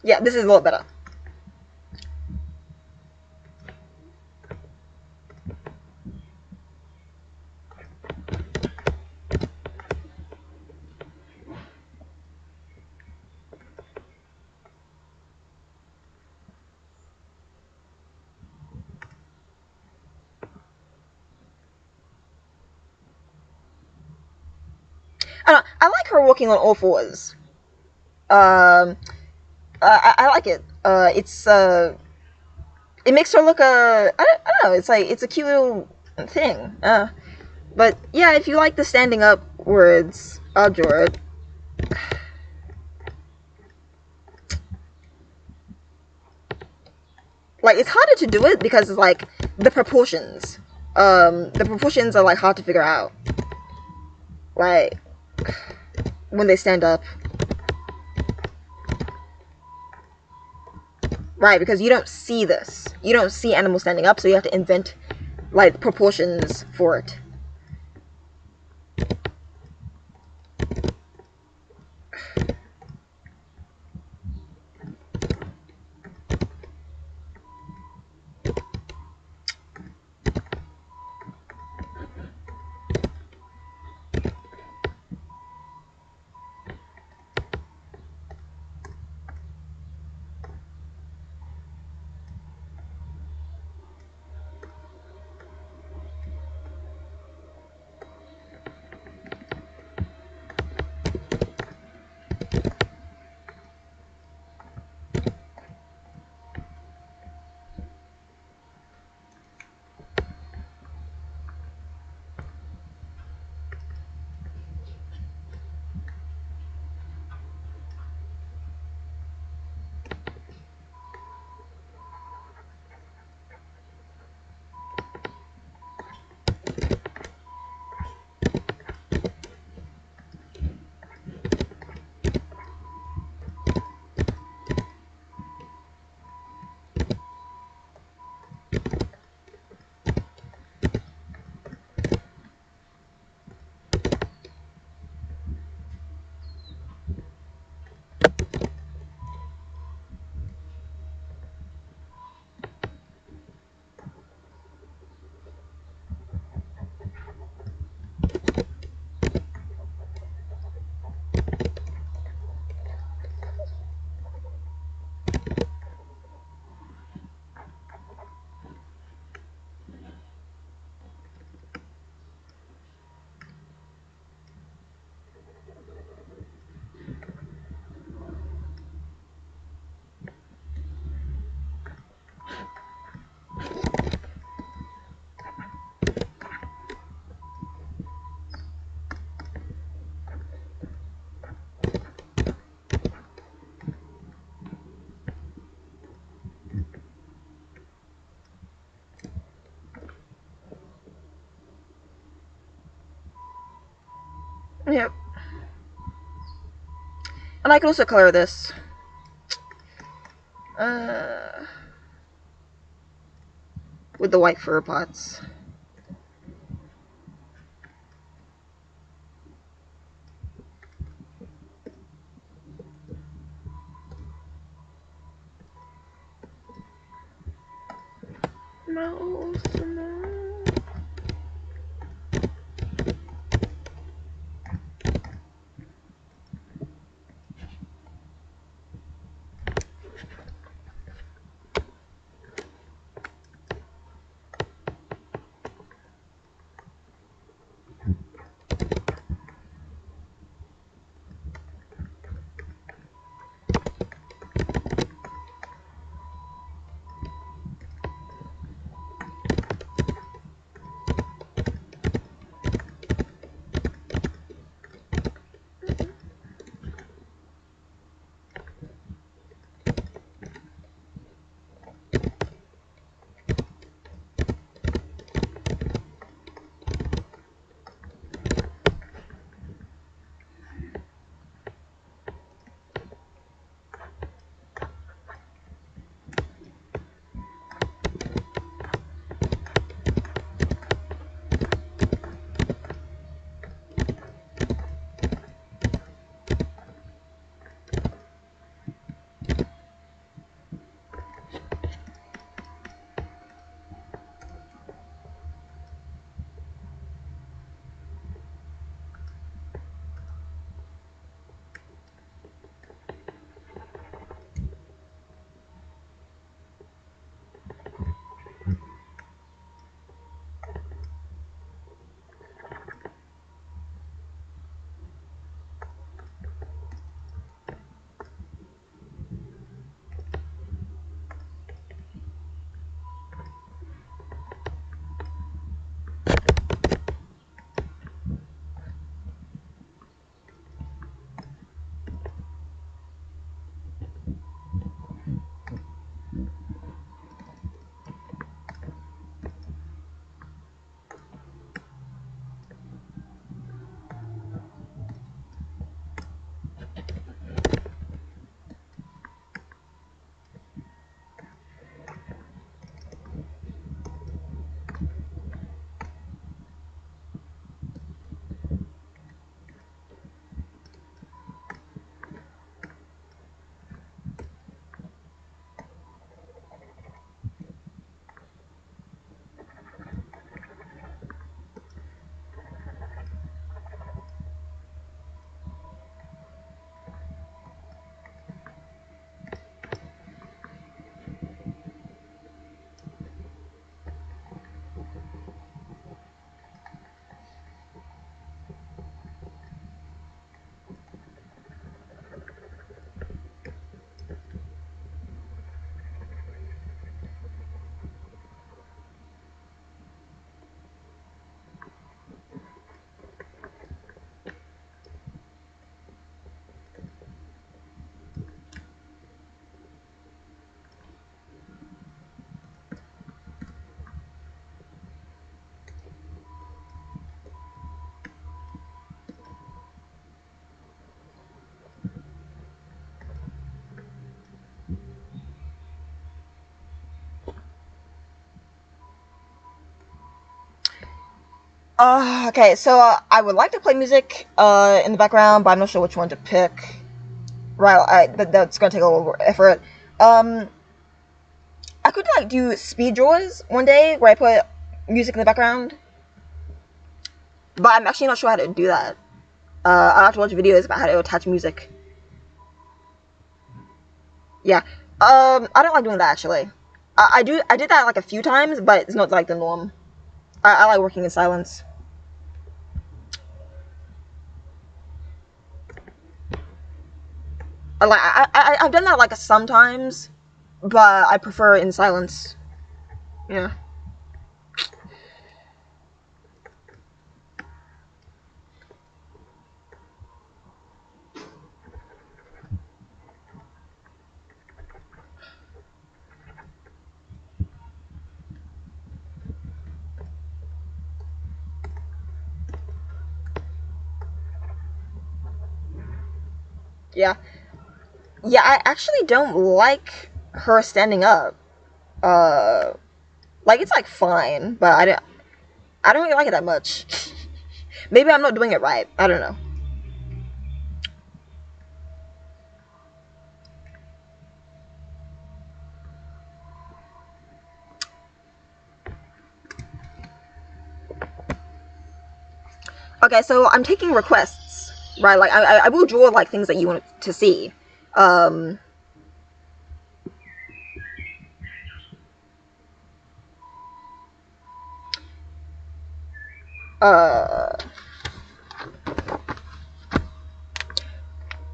S1: yeah, this is a little better. I don't know, I like her walking on all fours. Um, I like it. It makes her look I don't know. It's like it's a cute little thing. But yeah, if you like the standing up words, I'll draw it. Like it's harder to do it because it's like the proportions. The proportions are like hard to figure out. Like when they stand up. Right, because you don't see this. You don't see animals standing up, so you have to invent like proportions for it. Yep. And I can also color this. With the white fur pots. Mouse. Okay, so I would like to play music in the background, but I'm not sure which one to pick Right, that's gonna take a little effort. I could like do speed draws one day where I put music in the background, but I'm actually not sure how to do that. I'll have to watch videos about how to attach music. Yeah. I don't like doing that actually. I did that like a few times, but it's not like the norm. I like working in silence. I've done that like sometimes, but I prefer in silence. Yeah. Yeah. Yeah, I actually don't like her standing up. Uh, like it's like fine, but I don't really like it that much. Maybe I'm not doing it right. I don't know. Okay, so I'm taking requests, right? Like I will draw like things that you want to see. Um, uh,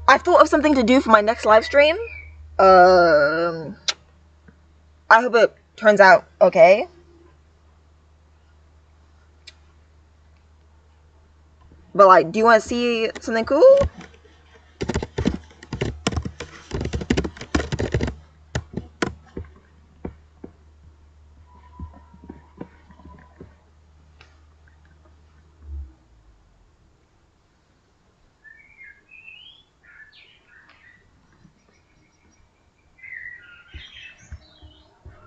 S1: I've thought of something to do for my next live stream. Um, I hope it turns out okay. But like, do you want to see something cool?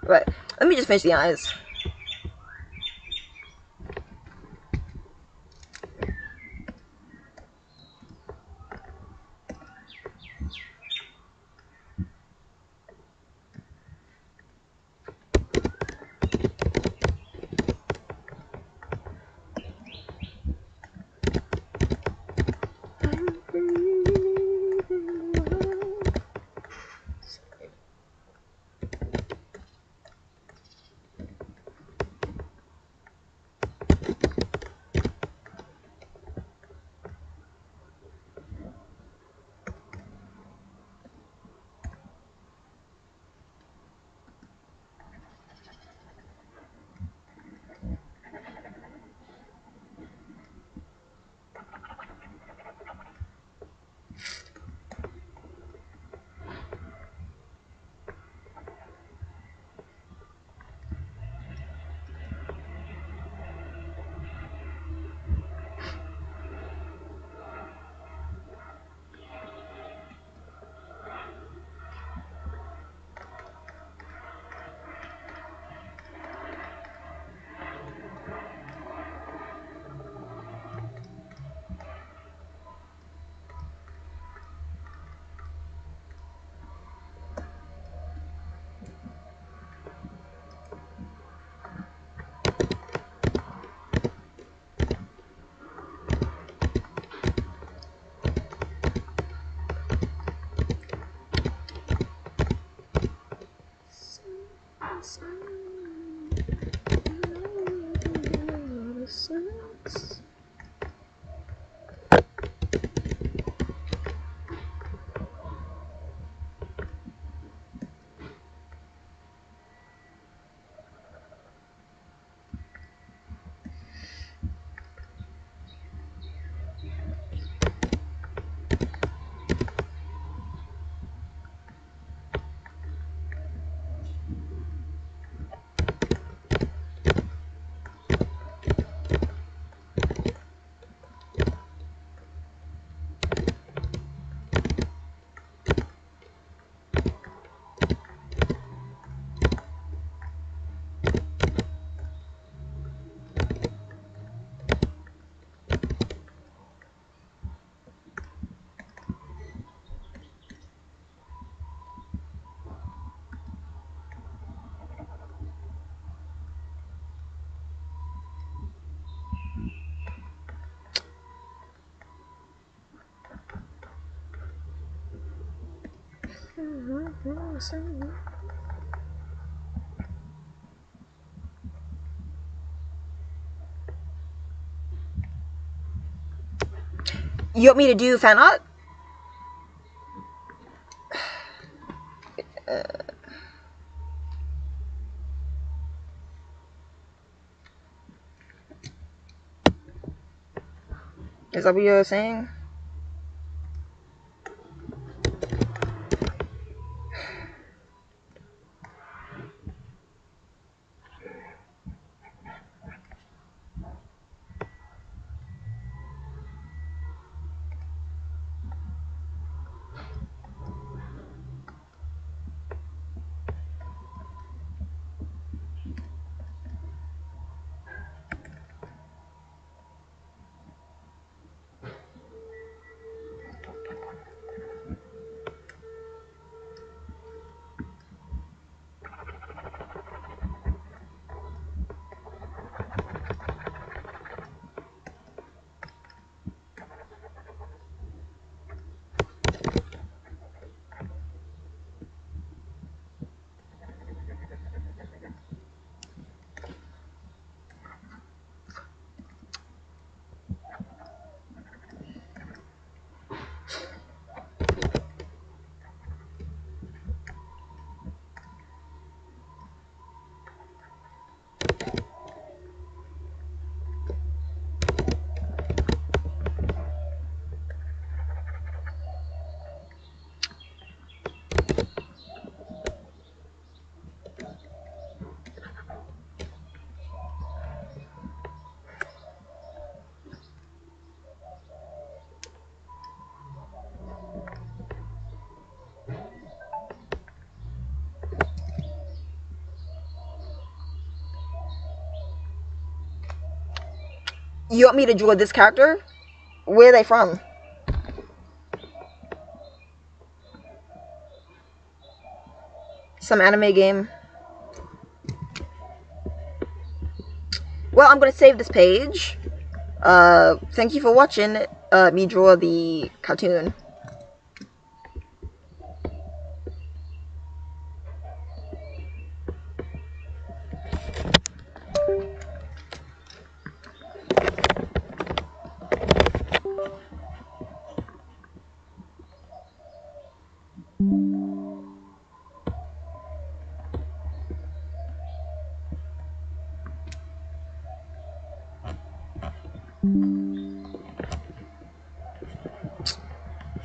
S1: Right. Let me just finish the eyes. You want me to do fan art? Is that what you're saying? You want me to draw this character? Where are they from? Some anime game. Well, I'm gonna save this page. Thank you for watching me draw the cartoon.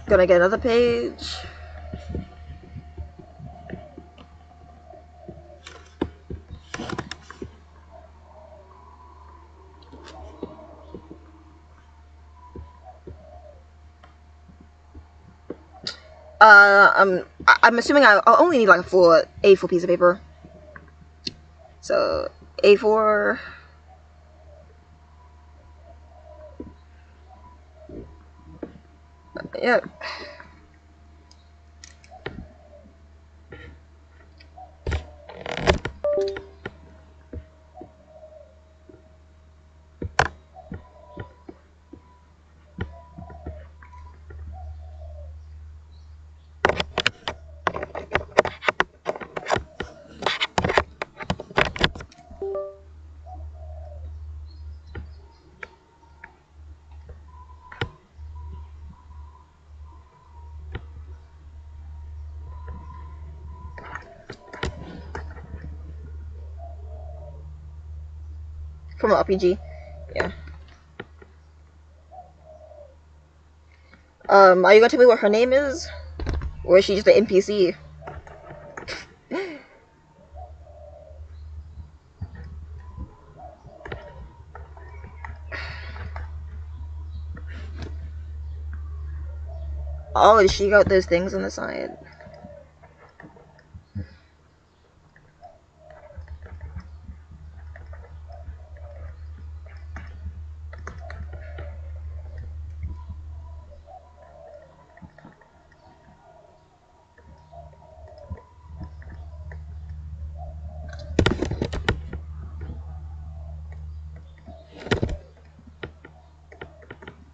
S1: Gonna get another page. I'm assuming I'll only need like a A4 piece of paper. So A4. Yeah. From an RPG. Yeah. Are you gonna tell me what her name is? Or is she just an NPC? Oh, she got those things on the side.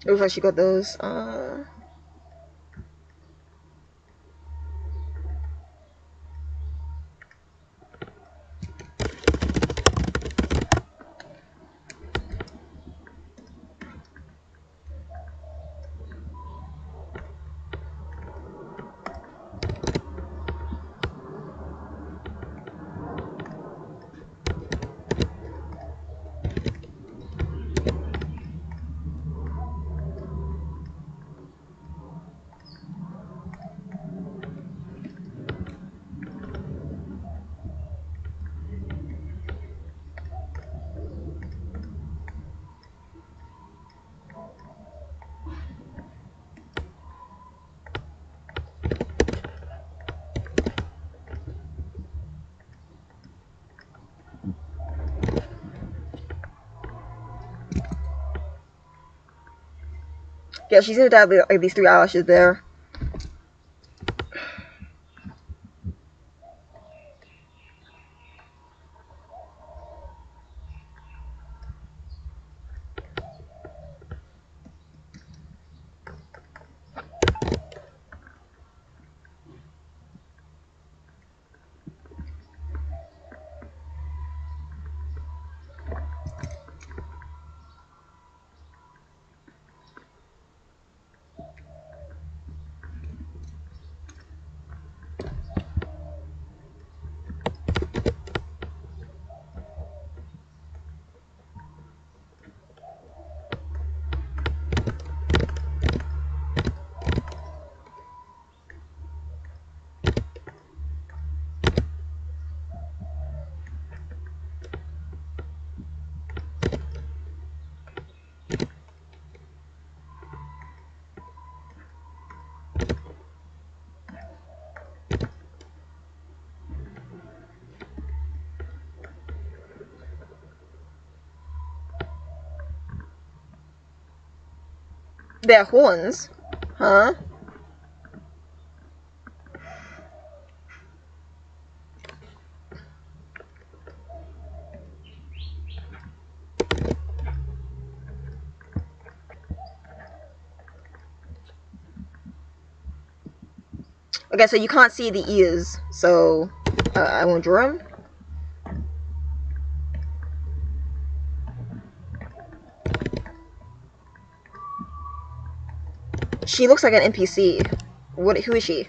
S1: It looks like she got those. Yeah, she seems to have like these 3 eyelashes there. They're horns. Huh? Okay, so you can't see the ears, so I won't draw them. She looks like an NPC. Who is she?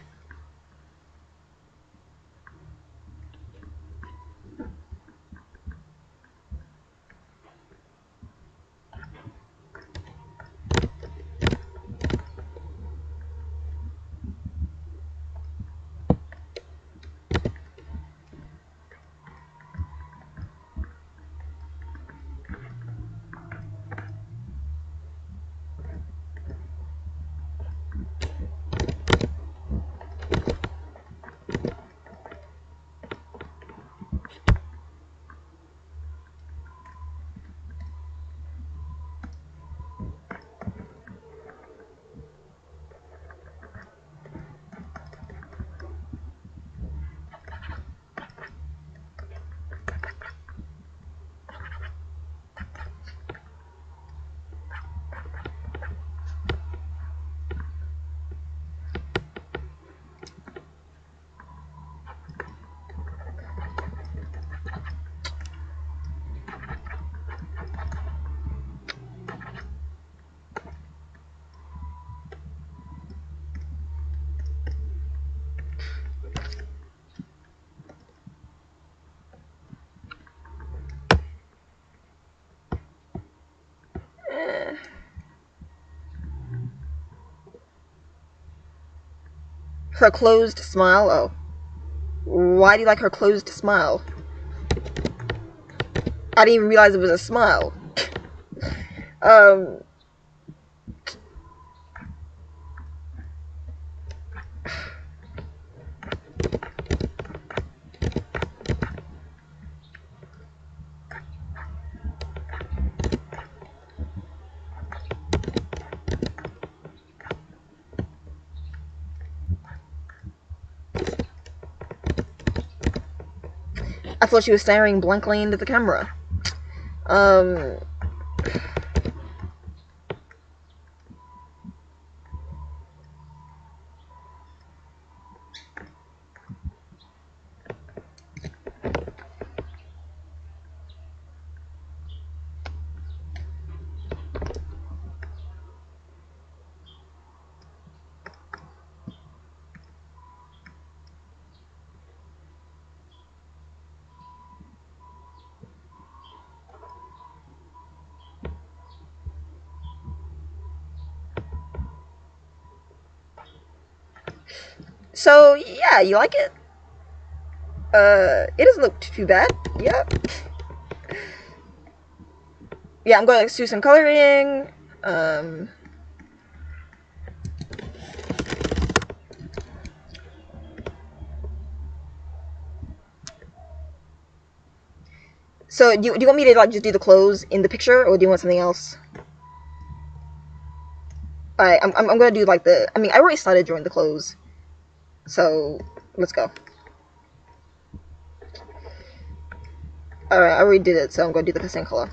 S1: Her closed smile? Oh. Why do you like her closed smile? I didn't even realize it was a smile. um... I thought she was staring blankly into the camera. Um... So, yeah, you like it? It doesn't look too bad. Yep. Yeah, I'm going to do some coloring. So, do you want me to, like, just do the clothes in the picture, or do you want something else? Alright, I'm gonna do like the. I mean, I already started drawing the clothes, so let's go. Alright, I already did it, so I'm gonna do the same color.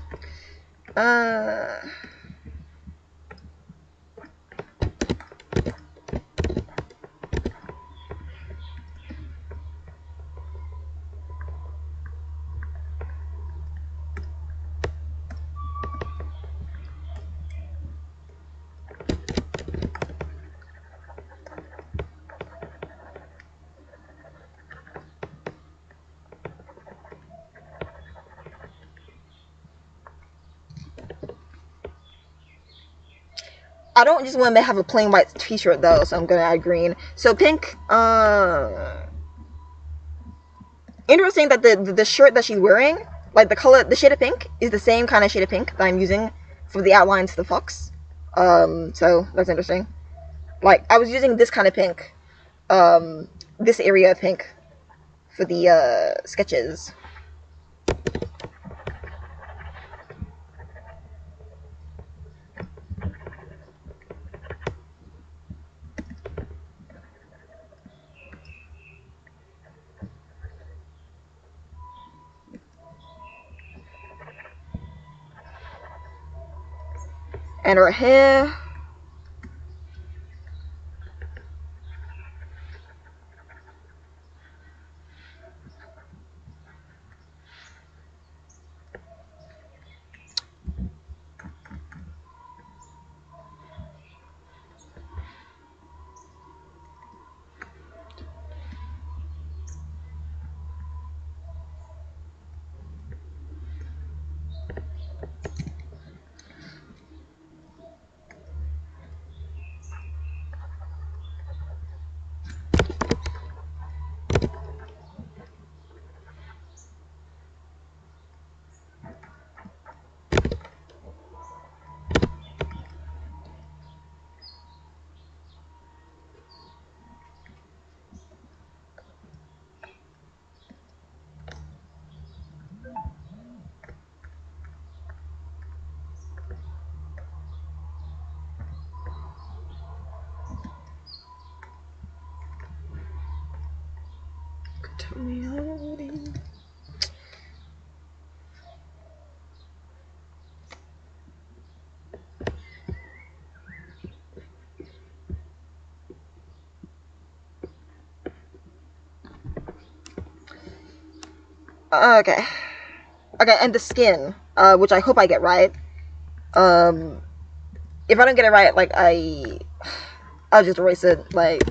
S1: I don't just want to have a plain white t-shirt though, so I'm gonna add green. So pink, interesting that the shirt that she's wearing, like the color, the shade of pink, is the same kind of shade of pink that I'm using for the outlines to the fox. So that's interesting. Like, I was using this kind of pink, this area of pink for the, sketches. And her hair. Okay. Okay, and the skin, which I hope I get right. If I don't get it right, like, I'll just erase it. Like,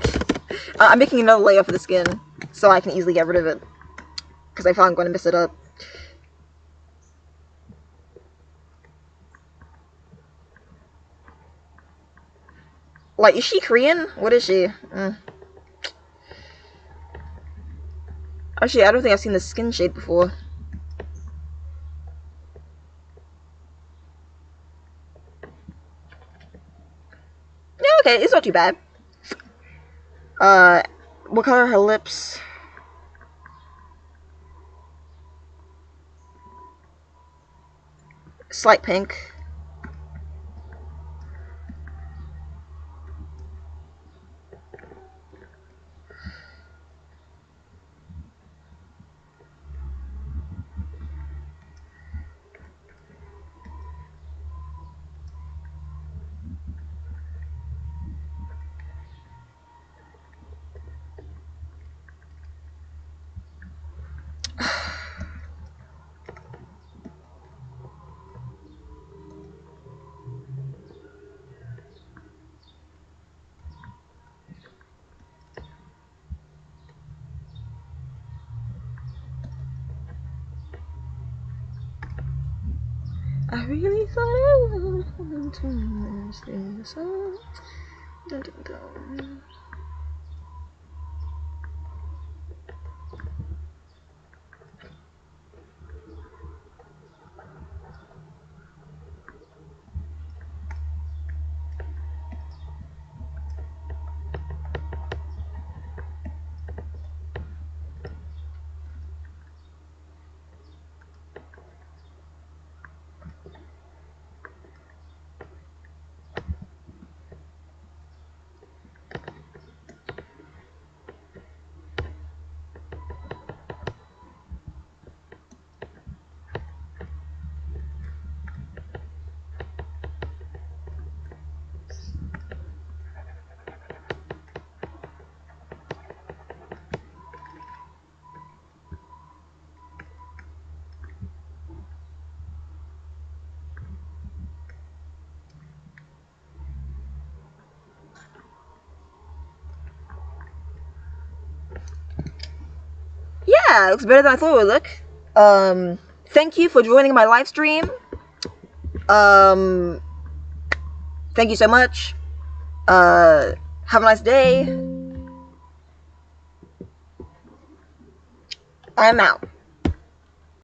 S1: I'm making another layer for the skin, so I can easily get rid of it. Because I feel I'm going to mess it up. Like, is she Korean? What is she? Actually, I don't think I've seen the skin shade before. Yeah, okay, it's not too bad. What color are her lips? Slight pink. I really thought I was going to understand this. Dun, dun, dun. Yeah, it looks better than I thought it would look. Thank you for joining my live stream. Thank you so much. Have a nice day. I'm out.